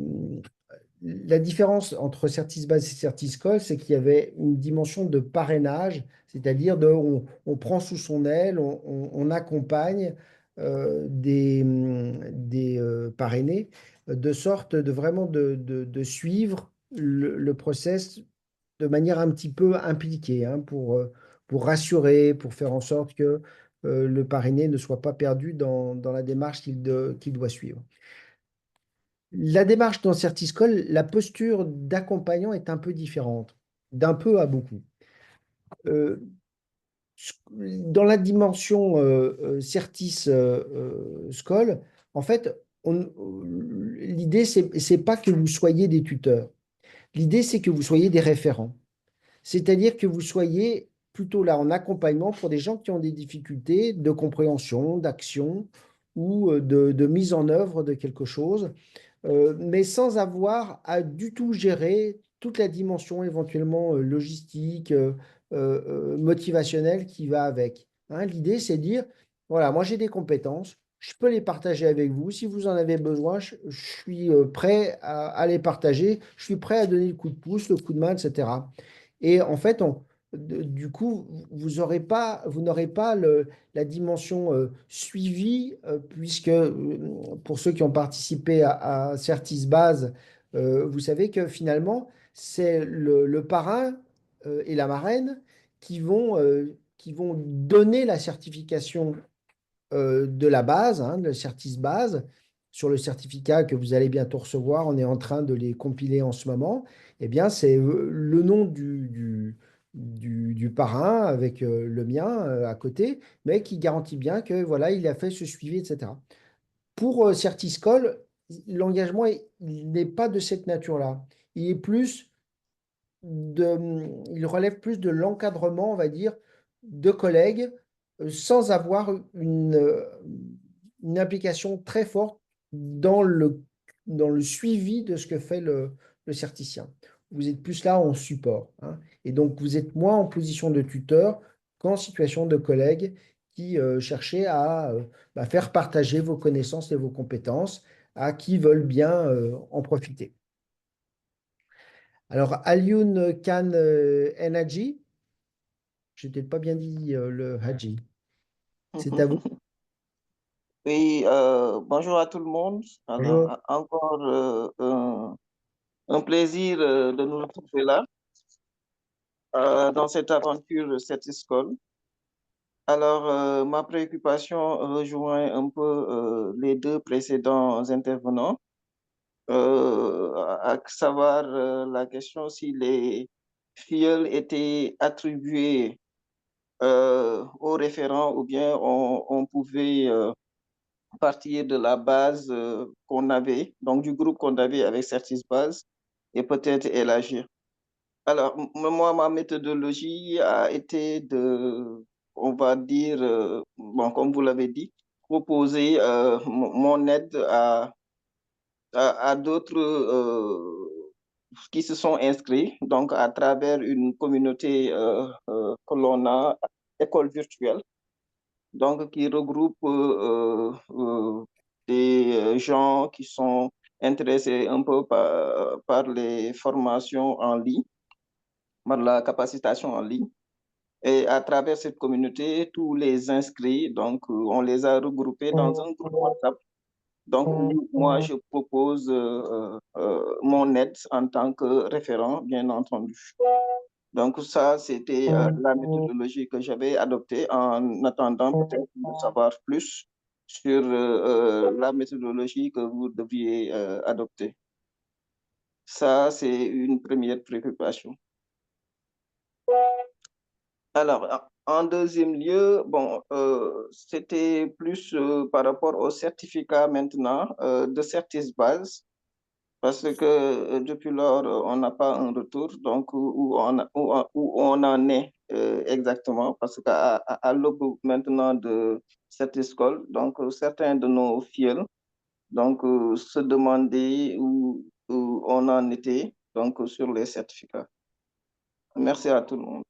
la différence entre Certis Base et Certis Col, c'est qu'il y avait une dimension de parrainage, c'est-à-dire on prend sous son aile, on accompagne des parrainés, de sorte de vraiment de suivre le process de manière un petit peu impliquée, hein, pour rassurer, pour faire en sorte que le parrainé ne soit pas perdu dans la démarche qu'il doit suivre. La démarche dans Certiscol, la posture d'accompagnant est un peu différente, d'un peu à beaucoup. Dans la dimension Certis Scol, en fait, l'idée, c'est pas que vous soyez des tuteurs. L'idée, c'est que vous soyez des référents. C'est-à-dire que vous soyez plutôt là en accompagnement pour des gens qui ont des difficultés de compréhension, d'action ou de mise en œuvre de quelque chose, mais sans avoir à du tout gérer toute la dimension éventuellement logistique, motivationnelle qui va avec. Hein, l'idée, c'est de dire, voilà, moi j'ai des compétences, je peux les partager avec vous. Si vous en avez besoin, je suis prêt à les partager, je suis prêt à donner le coup de pouce, le coup de main, etc. Et en fait, du coup, vous n'aurez pas la dimension suivie, puisque pour ceux qui ont participé à Certis Base, vous savez que finalement, c'est le parrain et la marraine qui vont donner la certification de la base, hein, de Certis Base, sur le certificat que vous allez bientôt recevoir. On est en train de les compiler en ce moment. Eh bien, c'est le nom du parrain avec le mien à côté, mais qui garantit bien que voilà, il a fait ce suivi, etc. Pour Certiscol, l'engagement il n'est pas de cette nature-là. Il est plus il relève plus de l'encadrement, on va dire, de collègues, sans avoir une implication très forte dans le suivi de ce que fait le certicien. Vous êtes plus là en support, hein. Et donc, vous êtes moins en position de tuteur qu'en situation de collègue qui cherchez à faire partager vos connaissances et vos compétences à qui veulent bien en profiter. Alors, Alioune Khan Energy, je n'ai peut-être pas bien dit le Haji. C'est à vous. Oui, bonjour à tout le monde. Bonjour. Alors, encore un plaisir de nous retrouver là dans cette aventure Certiscol. Alors, ma préoccupation rejoint un peu les deux précédents intervenants, à savoir la question si les filleuls étaient attribués aux référents ou bien on pouvait partir de la base qu'on avait, donc du groupe qu'on avait avec Certis Base, et peut-être élargir. Alors, moi, ma méthodologie a été on va dire, bon, comme vous l'avez dit, proposer mon aide à d'autres qui se sont inscrits, donc à travers une communauté que l'on a, école virtuelle, donc qui regroupe des gens qui sont intéressés un peu par les formations en ligne, par la capacitation en ligne. Et à travers cette communauté, tous les inscrits, donc on les a regroupés dans un groupe WhatsApp. Donc, moi, je propose mon aide en tant que référent, bien entendu. Donc, ça, c'était la méthodologie que j'avais adoptée en attendant peut-être de savoir plus sur la méthodologie que vous deviez adopter. Ça, c'est une première préoccupation. Alors, en deuxième lieu, bon, c'était plus par rapport au certificat maintenant de Certisbase, parce que depuis lors, on n'a pas un retour, donc où on en est exactement, parce qu'à l'aube maintenant de cette école, donc certains de nos fils donc, se demandaient où on en était donc, sur les certificats. Merci à tout le monde.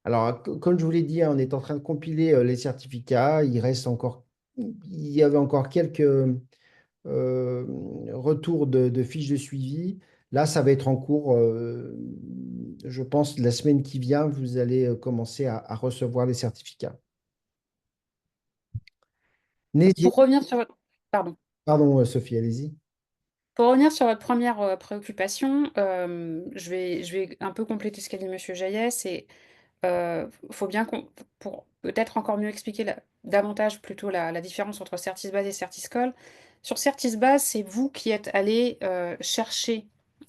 Alors, comme je vous l'ai dit, hein, on est en train de compiler les certificats. Il y avait encore quelques retours de fiches de suivi. Là, ça va être en cours. Je pense la semaine qui vient, vous allez commencer à recevoir les certificats. Pour revenir sur votre... Pardon. Pardon, Sophie, allez-y. Pour revenir sur votre première préoccupation, je vais un peu compléter ce qu'a dit Monsieur Jaillet. C'est faut bien pour peut-être encore mieux expliquer davantage plutôt la différence entre Certisbase et Certiscol. Sur Certisbase, c'est vous qui êtes allé chercher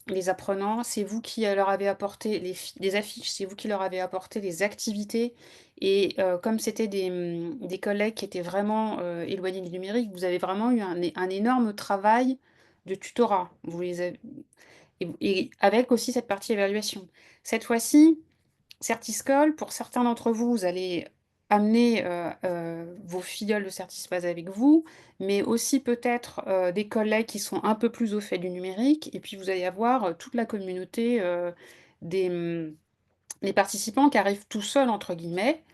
les apprenants, c'est vous qui leur avez apporté les affiches, c'est vous qui leur avez apporté les activités. Et comme c'était des collègues qui étaient vraiment éloignés du numérique, vous avez vraiment eu un énorme travail de tutorat. Vous les avez- et avec aussi cette partie évaluation. Cette fois-ci, Certiscol, pour certains d'entre vous, vous allez amener vos filleuls de Certisbase avec vous, mais aussi peut-être des collègues qui sont un peu plus au fait du numérique, et puis vous allez avoir toute la communauté des participants qui arrivent tout seuls, entre guillemets,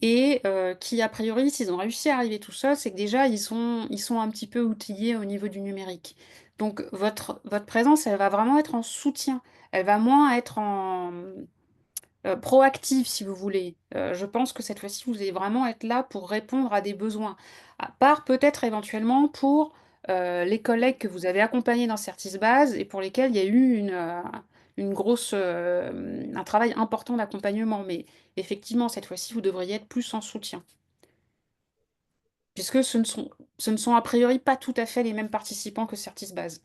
et qui, a priori, s'ils ont réussi à arriver tout seuls, c'est que déjà, ils sont un petit peu outillés au niveau du numérique. Donc, votre présence, elle va vraiment être en soutien. Elle va moins être proactive, si vous voulez. Je pense que cette fois-ci, vous allez vraiment être là pour répondre à des besoins. À part peut-être éventuellement pour les collègues que vous avez accompagnés dans Certisbase et pour lesquels il y a eu un travail important d'accompagnement. Mais effectivement, cette fois-ci, vous devriez être plus en soutien. Puisque ce ne sont a priori pas tout à fait les mêmes participants que Certisbase.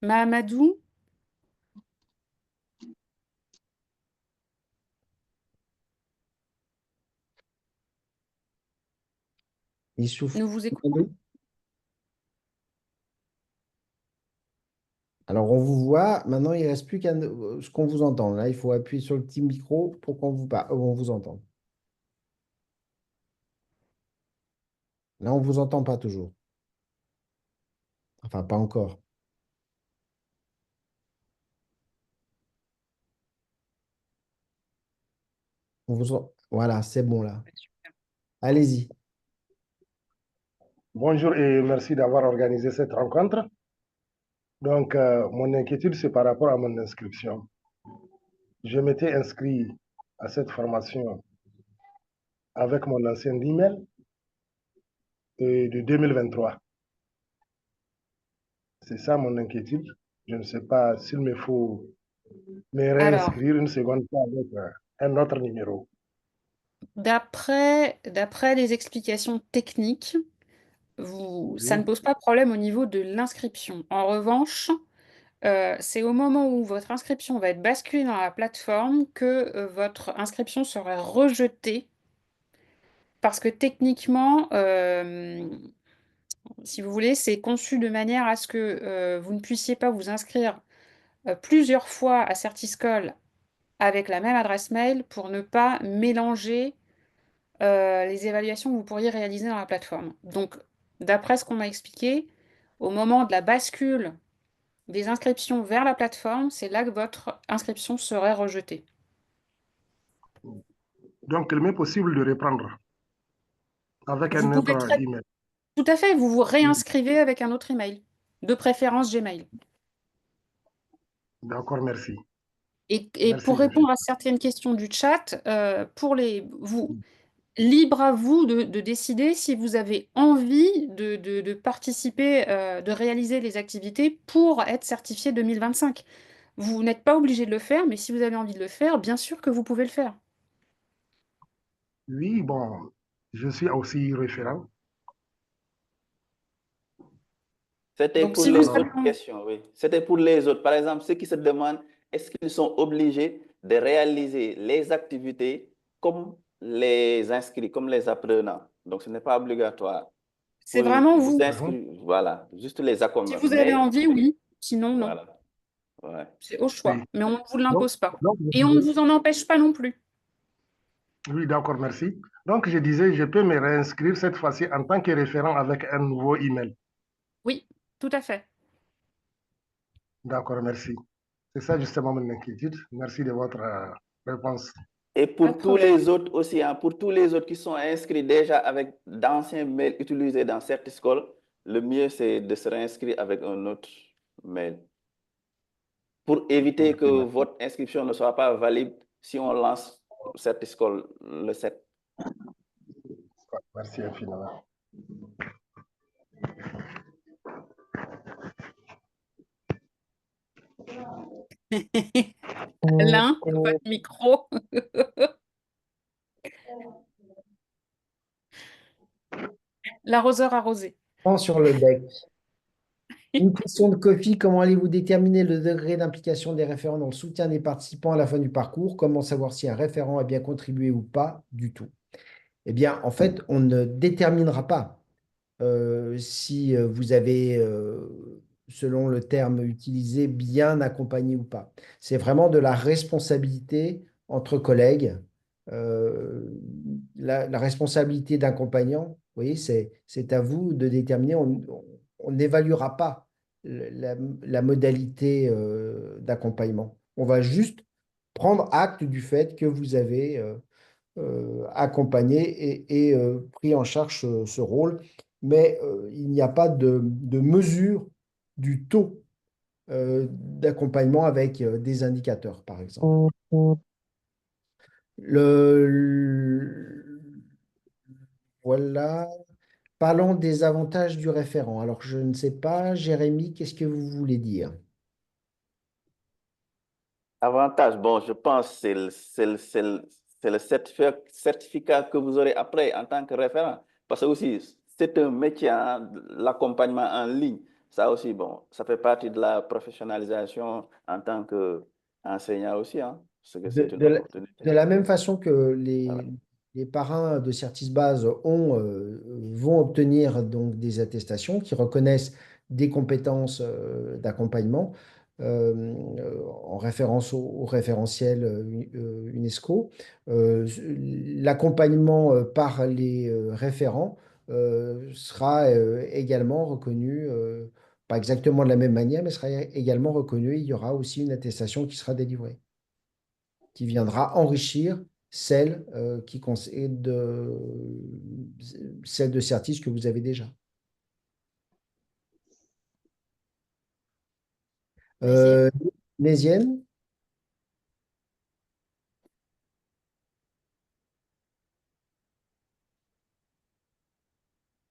Mahamadou, Il souffle. nous vous écoutons. Alors, on vous voit. Maintenant, il ne reste plus qu'à ce qu'on vous entend. Là, il faut appuyer sur le petit micro pour on vous entende. Là, on ne vous entend pas toujours. Enfin, pas encore. Voilà, c'est bon là. Allez-y. Bonjour et merci d'avoir organisé cette rencontre. Donc, mon inquiétude, c'est par rapport à mon inscription. Je m'étais inscrit à cette formation avec mon ancien email de 2023. C'est ça mon inquiétude. Je ne sais pas s'il me faut me réinscrire une seconde fois avec un autre numéro. D'après les explications techniques, ça ne pose pas de problème au niveau de l'inscription. En revanche, c'est au moment où votre inscription va être basculée dans la plateforme que votre inscription serait rejetée. Parce que techniquement, si vous voulez, c'est conçu de manière à ce que vous ne puissiez pas vous inscrire plusieurs fois à Certiscol avec la même adresse mail pour ne pas mélanger les évaluations que vous pourriez réaliser dans la plateforme. Donc, d'après ce qu'on m'a expliqué, au moment de la bascule des inscriptions vers la plateforme, c'est là que votre inscription serait rejetée. Donc, il m'est possible de reprendre avec Vous un pouvez autre email. Tout à fait, vous vous réinscrivez avec un autre email, de préférence Gmail. D'accord, merci. Et Merci, pour répondre à certaines questions du chat, libre à vous de décider si vous avez envie de participer, de réaliser les activités pour être certifié 2025. Vous n'êtes pas obligé de le faire, mais si vous avez envie de le faire, bien sûr que vous pouvez le faire. Oui, bon, je suis aussi référent. C'était Donc, pour si vous les avez autres questions, oui. C'était pour les autres. Par exemple, ceux qui se demandent, est-ce qu'ils sont obligés de réaliser les activités comme les inscrits, comme les apprenants? Donc, ce n'est pas obligatoire. C'est Pour vraiment vous vous. inscrire, voilà, juste les Si accompagner. vous avez Mais, envie, oui. Sinon, non. voilà, ouais. C'est au Oui. choix. Mais on ne vous Donc, l'impose pas. donc, je Et on ne disais- vous en empêche pas non plus. oui, d'accord, merci. Donc, je disais, je peux me réinscrire cette fois-ci en tant que référent avec un nouveau email. Oui, tout à fait. D'accord, merci. C'est ça justement mon inquiétude. Merci de votre réponse. Et Pas de pour tous problème. les autres aussi, hein, pour tous les autres qui sont inscrits déjà avec d'anciens mails utilisés dans cette école, le mieux c'est de se réinscrire avec un autre mail pour éviter que Merci. votre inscription ne soit pas valide si on lance cette école le 7. Merci infiniment. Alain, votre micro. L'arroseur arrosé. Sur le deck. Une question de Kofi, comment allez-vous déterminer le degré d'implication des référents dans le soutien des participants à la fin du parcours? Comment savoir si un référent a bien contribué ou pas du tout? Eh bien, en fait, on ne déterminera pas si vous avez, selon le terme utilisé, bien accompagné ou pas. C'est vraiment de la responsabilité entre collègues. Euh, la responsabilité d'accompagnant, vous voyez, c'est à vous de déterminer. On n'évaluera pas la modalité d'accompagnement. On va juste prendre acte du fait que vous avez accompagné et pris en charge ce rôle, mais il n'y a pas de mesure du taux d'accompagnement avec des indicateurs, par exemple. Voilà. Parlons des avantages du référent. Alors, je ne sais pas, Jérémy, qu'est-ce que vous voulez dire? Avantage, bon, je pense que c'est le certificat que vous aurez après en tant que référent. Parce que aussi, c'est un métier, hein, l'accompagnement en ligne. Ça aussi, bon, ça fait partie de la professionnalisation en tant qu'enseignant aussi, hein, parce que De, c'est une de la, opportunité. de la même façon que Voilà. les parrains de Certisbase vont obtenir donc des attestations qui reconnaissent des compétences d'accompagnement en référence au référentiel UNESCO. L'accompagnement par les référents sera également reconnu, pas exactement de la même manière, mais sera également reconnu. Il y aura aussi une attestation qui sera délivrée, qui viendra enrichir celle, celle de Certis que vous avez déjà. Nézienne. Nézienne?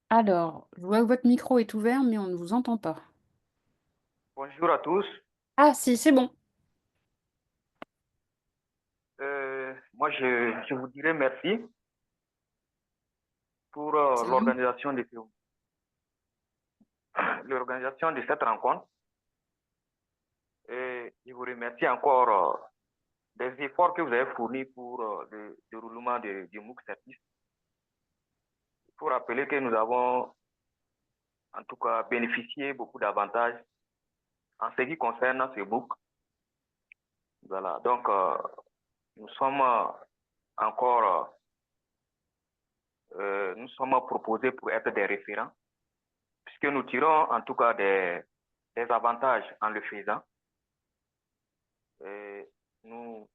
Alors, je vois que votre micro est ouvert, mais on ne vous entend pas. Bonjour à tous. Ah, si, c'est bon. Moi, je vous dirais merci pour l'organisation de cette rencontre. Et je vous remercie encore des efforts que vous avez fournis pour le déroulement du MOOC Certis. Il faut rappeler que nous avons en tout cas bénéficié beaucoup d'avantages en ce qui concerne ce MOOC. Voilà, donc nous sommes encore nous sommes proposés pour être des référents puisque nous tirons en tout cas des avantages en le faisant. Et nous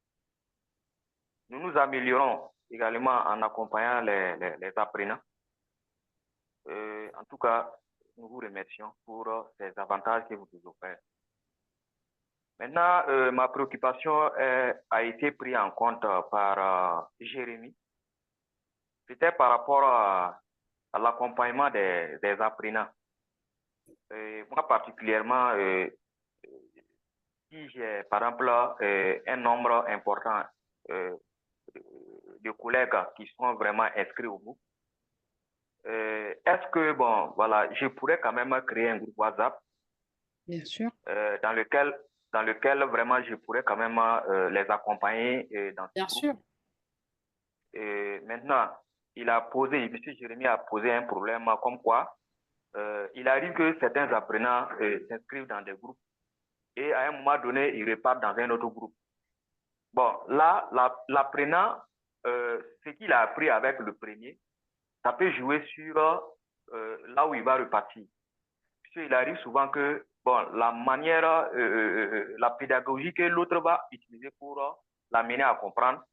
nous améliorons également en accompagnant les apprenants. En tout cas, nous vous remercions pour ces avantages que vous nous offrez. Maintenant, ma préoccupation a été prise en compte par Jérémy. C'était par rapport à l'accompagnement des apprenants. Moi particulièrement, si j'ai par exemple un nombre important de collègues qui sont vraiment inscrits au groupe, est-ce que, bon, voilà, je pourrais quand même créer un groupe WhatsApp Bien sûr. dans lequel vraiment je pourrais quand même les accompagner dans ce Bien groupe. sûr. Maintenant, M. Jérémy a posé un problème comme quoi il arrive que certains apprenants s'inscrivent dans des groupes et à un moment donné, ils repartent dans un autre groupe. Bon, là, l'apprenant, ce qu'il a appris avec le premier, ça peut jouer sur là où il va repartir. Puisqu'il arrive souvent que, bon, la manière, la pédagogie que l'autre va utiliser pour l'amener à comprendre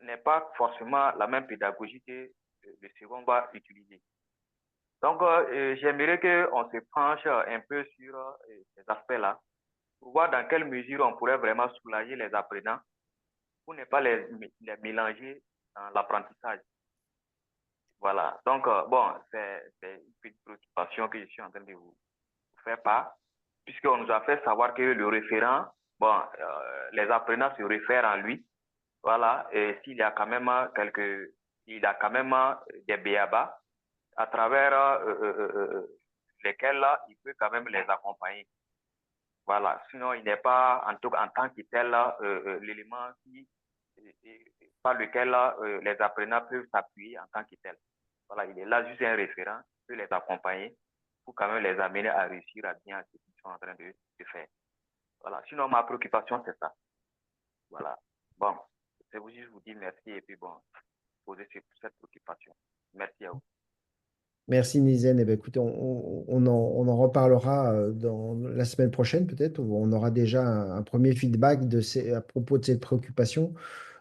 n'est pas forcément la même pédagogie que le second va utiliser. Donc, j'aimerais qu'on se penche un peu sur ces aspects-là pour voir dans quelle mesure on pourrait vraiment soulager les apprenants pour ne pas les mélanger dans l'apprentissage. Voilà. Donc, bon, c'est une petite préoccupation que je suis en train de vous faire part, puisqu'on nous a fait savoir que le référent, bon, les apprenants se réfèrent à lui. Voilà. Et s'il y a quand même des b.a.-ba à travers lesquels il peut quand même les accompagner. Voilà. Sinon, il n'est pas en tant que tel l'élément par lequel les apprenants peuvent s'appuyer en tant que tel. Voilà, il est là juste un référent qui peut les accompagner pour quand même les amener à réussir à bien ce qu'ils sont en train de faire. Voilà. Sinon, ma préoccupation, c'est ça. Voilà. Bon, c'est vous juste vous dire merci et puis bon, poser cette préoccupation. Merci à vous. Merci Nizen. Eh bien, écoutez, on en reparlera dans la semaine prochaine peut-être. On aura déjà un premier feedback à propos de cette préoccupation.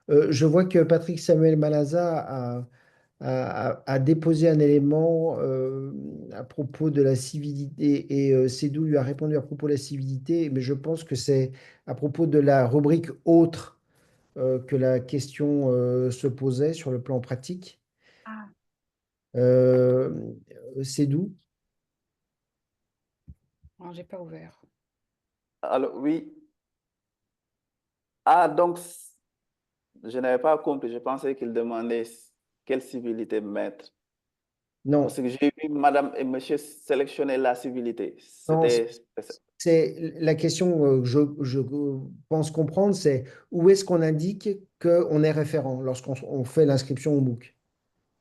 Je vois que Patrick Samuel Malaza a déposé un élément à propos de la civilité et Sédou lui a répondu à propos de la civilité, mais je pense que c'est à propos de la rubrique autre que la question se posait sur le plan pratique. Ah, Sédou? non, j'ai pas ouvert. Alors, oui. Ah, donc, je n'avais pas compris. Je pensais qu'il demandait quelle civilité mettre. Non, Parce que j'ai vu madame et monsieur sélectionner la civilité. non, C'était... c'est la question que je pense comprendre, c'est où est-ce qu'on indique qu'on est référent lorsqu'on fait l'inscription au MOOC?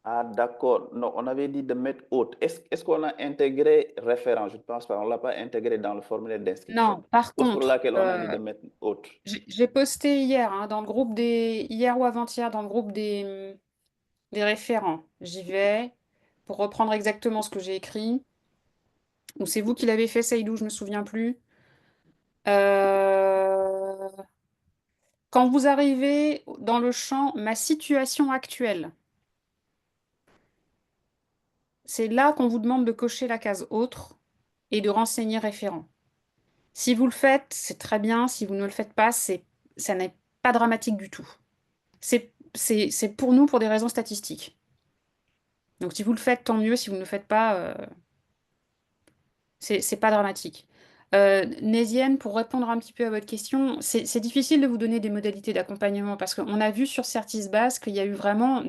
Ah, d'accord. Non, on avait dit de mettre autre. Est-ce qu'on a intégré référent? Je ne pense pas. On ne l'a pas intégré dans le formulaire d'inscription. Non, par Cause pour contre, laquelle on a dit de mettre autre. j'ai posté hier, hein, dans le groupe hier ou avant-hier, dans le groupe des référents. J'y vais pour reprendre exactement ce que j'ai écrit. Ou c'est vous qui l'avez fait, Seydou, je me souviens plus. Quand vous arrivez dans le champ ma situation actuelle, c'est là qu'on vous demande de cocher la case autre et de renseigner référent. Si vous le faites, c'est très bien. Si vous ne le faites pas, ça n'est pas dramatique du tout. C'est pour nous pour des raisons statistiques. Donc si vous le faites, tant mieux. Si vous ne le faites pas, c'est pas dramatique. Nézienne, pour répondre un petit peu à votre question, c'est difficile de vous donner des modalités d'accompagnement parce qu'on a vu sur Certisbase qu'il y a eu vraiment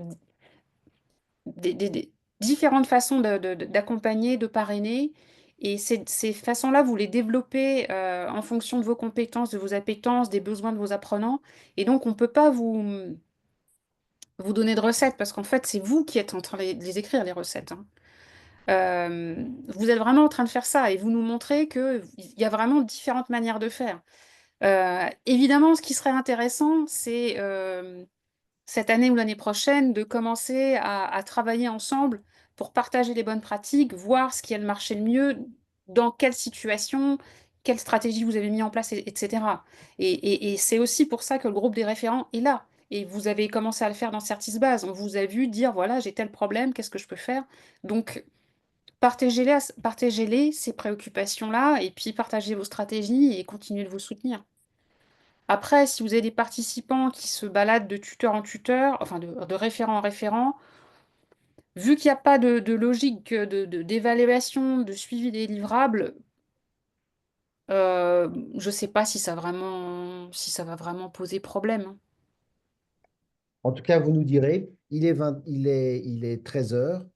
des différentes façons d'accompagner, de parrainer. Et ces façons-là, vous les développez en fonction de vos compétences, de vos appétences, des besoins de vos apprenants. Et donc, on ne peut pas vous donner de recettes parce qu'en fait, c'est vous qui êtes en train de les écrire, les recettes, hein. Vous êtes vraiment en train de faire ça et vous nous montrez qu'il y a vraiment différentes manières de faire. Évidemment, ce qui serait intéressant, c'est cette année ou l'année prochaine de commencer à travailler ensemble pour partager les bonnes pratiques, voir ce qui a marché le mieux, dans quelle situation, quelle stratégie vous avez mis en place, etc. Et c'est aussi pour ça que le groupe des référents est là. Et vous avez commencé à le faire dans Certisbase. On vous a vu dire, voilà, j'ai tel problème, qu'est-ce que je peux faire? Donc, partagez-les, ces préoccupations-là, et puis partagez vos stratégies et continuez de vous soutenir. Après, si vous avez des participants qui se baladent de tuteur en tuteur, enfin de référent en référent, vu qu'il n'y a pas de logique d'évaluation, de suivi des livrables, je ne sais pas si ça va vraiment poser problème, hein. En tout cas, vous nous direz, il est 13 heures.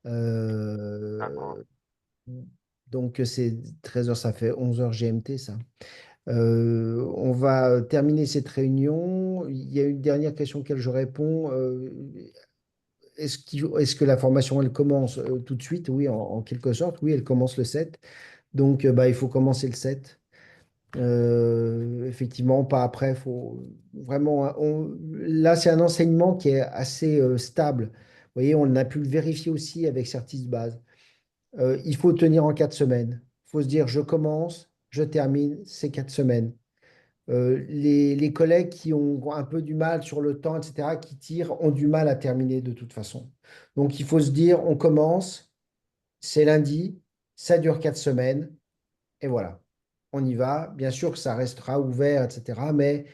D'accord. Donc, c'est 13 heures, ça fait 11 heures GMT, ça. On va terminer cette réunion. Il y a une dernière question auquel je réponds. Est-ce que la formation, elle commence tout de suite? Oui, en quelque sorte. Oui, elle commence le 7. Donc, il faut commencer le 7. Effectivement, pas après. Faut vraiment, là, c'est un enseignement qui est assez stable. Vous voyez, on a pu le vérifier aussi avec Certisbase. Il faut tenir en 4 semaines. Il faut se dire, je commence, je termine, c'est 4 semaines. Les collègues qui ont un peu du mal sur le temps, etc., qui tirent, ont du mal à terminer de toute façon. Donc, il faut se dire, on commence, c'est lundi, ça dure 4 semaines, et voilà, on y va. Bien sûr que ça restera ouvert, etc., mais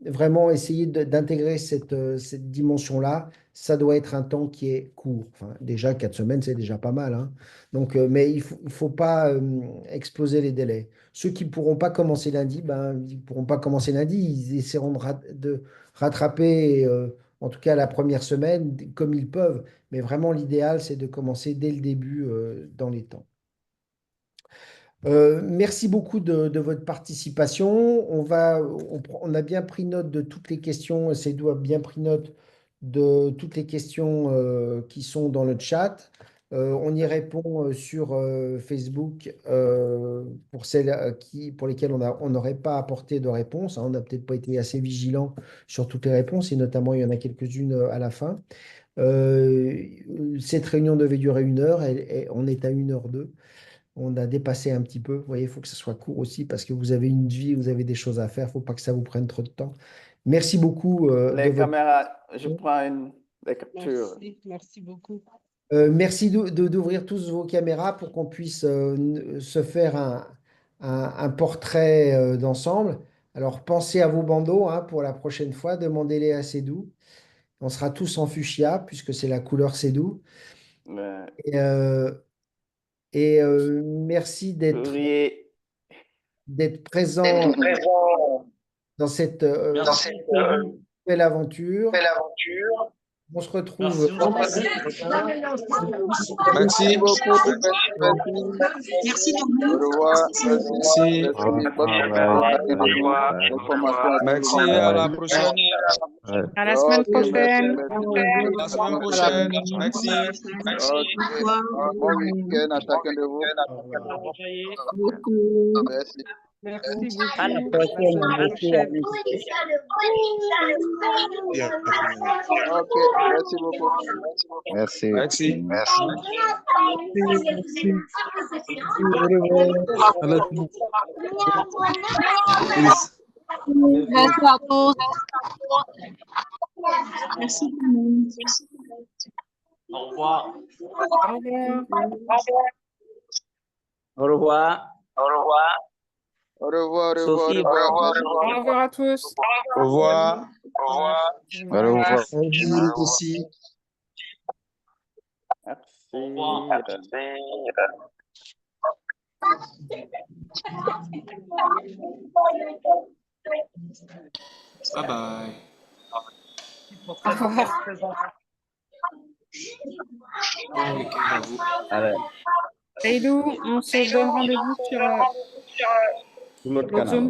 vraiment essayer d'intégrer cette dimension-là, ça doit être un temps qui est court. Enfin, déjà, 4 semaines, c'est déjà pas mal, hein. Donc, mais il faut pas exploser les délais. Ceux qui ne pourront pas commencer lundi, ben, ils ne pourront pas commencer lundi. Ils essaieront de rattraper, en tout cas, la première semaine comme ils peuvent. Mais vraiment, l'idéal, c'est de commencer dès le début dans les temps. Merci beaucoup de votre participation. On a bien pris note de toutes les questions. Cédou a bien pris note de toutes les questions qui sont dans le chat. On y répond sur Facebook pour celles pour lesquelles on n'aurait pas apporté de réponse, hein. On n'a peut-être pas été assez vigilant sur toutes les réponses et notamment il y en a quelques-unes à la fin. Cette réunion devait durer 1 heure et on est à 1h02. On a dépassé un petit peu. Vous voyez, il faut que ce soit court aussi parce que vous avez une vie, vous avez des choses à faire. Il ne faut pas que ça vous prenne trop de temps. Merci beaucoup de Les votre... caméras, je prends des captures. Merci beaucoup. Merci d'ouvrir tous vos caméras pour qu'on puisse se faire un portrait d'ensemble. Alors, pensez à vos bandeaux hein, pour la prochaine fois. Demandez-les à Cédou. On sera tous en fuchsia puisque c'est la couleur Cédou. Mais Et merci souriez. d'être présent dans cette belle aventure. On se retrouve. Merci beaucoup. Merci Au beaucoup. revoir. Merci. Merci et à la prochaine. À la semaine Ok, prochaine. merci. La semaine prochaine. Merci. Ok. Bon week-end à chacun de vous. Merci. Merci À la beaucoup. prochaine, merci à vous. Ok, merci beaucoup. Merci. Merci. Merci à tous. Merci tout le monde. Au revoir. Au revoir. Au revoir. Au revoir, au revoir, au Sophie, revoir. Merci Au beaucoup. revoir à tous. Au revoir. Au revoir. Au revoir. Merci. Merci. Au revoir. Bye bye. Au revoir. Bon week-end à vous. Allez, Seydou, on se donne rendez-vous sur notre le Zoom.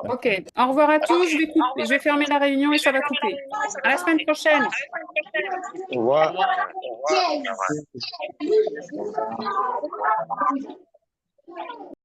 Ok. Au revoir à tous. Je vais fermer la réunion et ça va couper. À la semaine prochaine. Au revoir.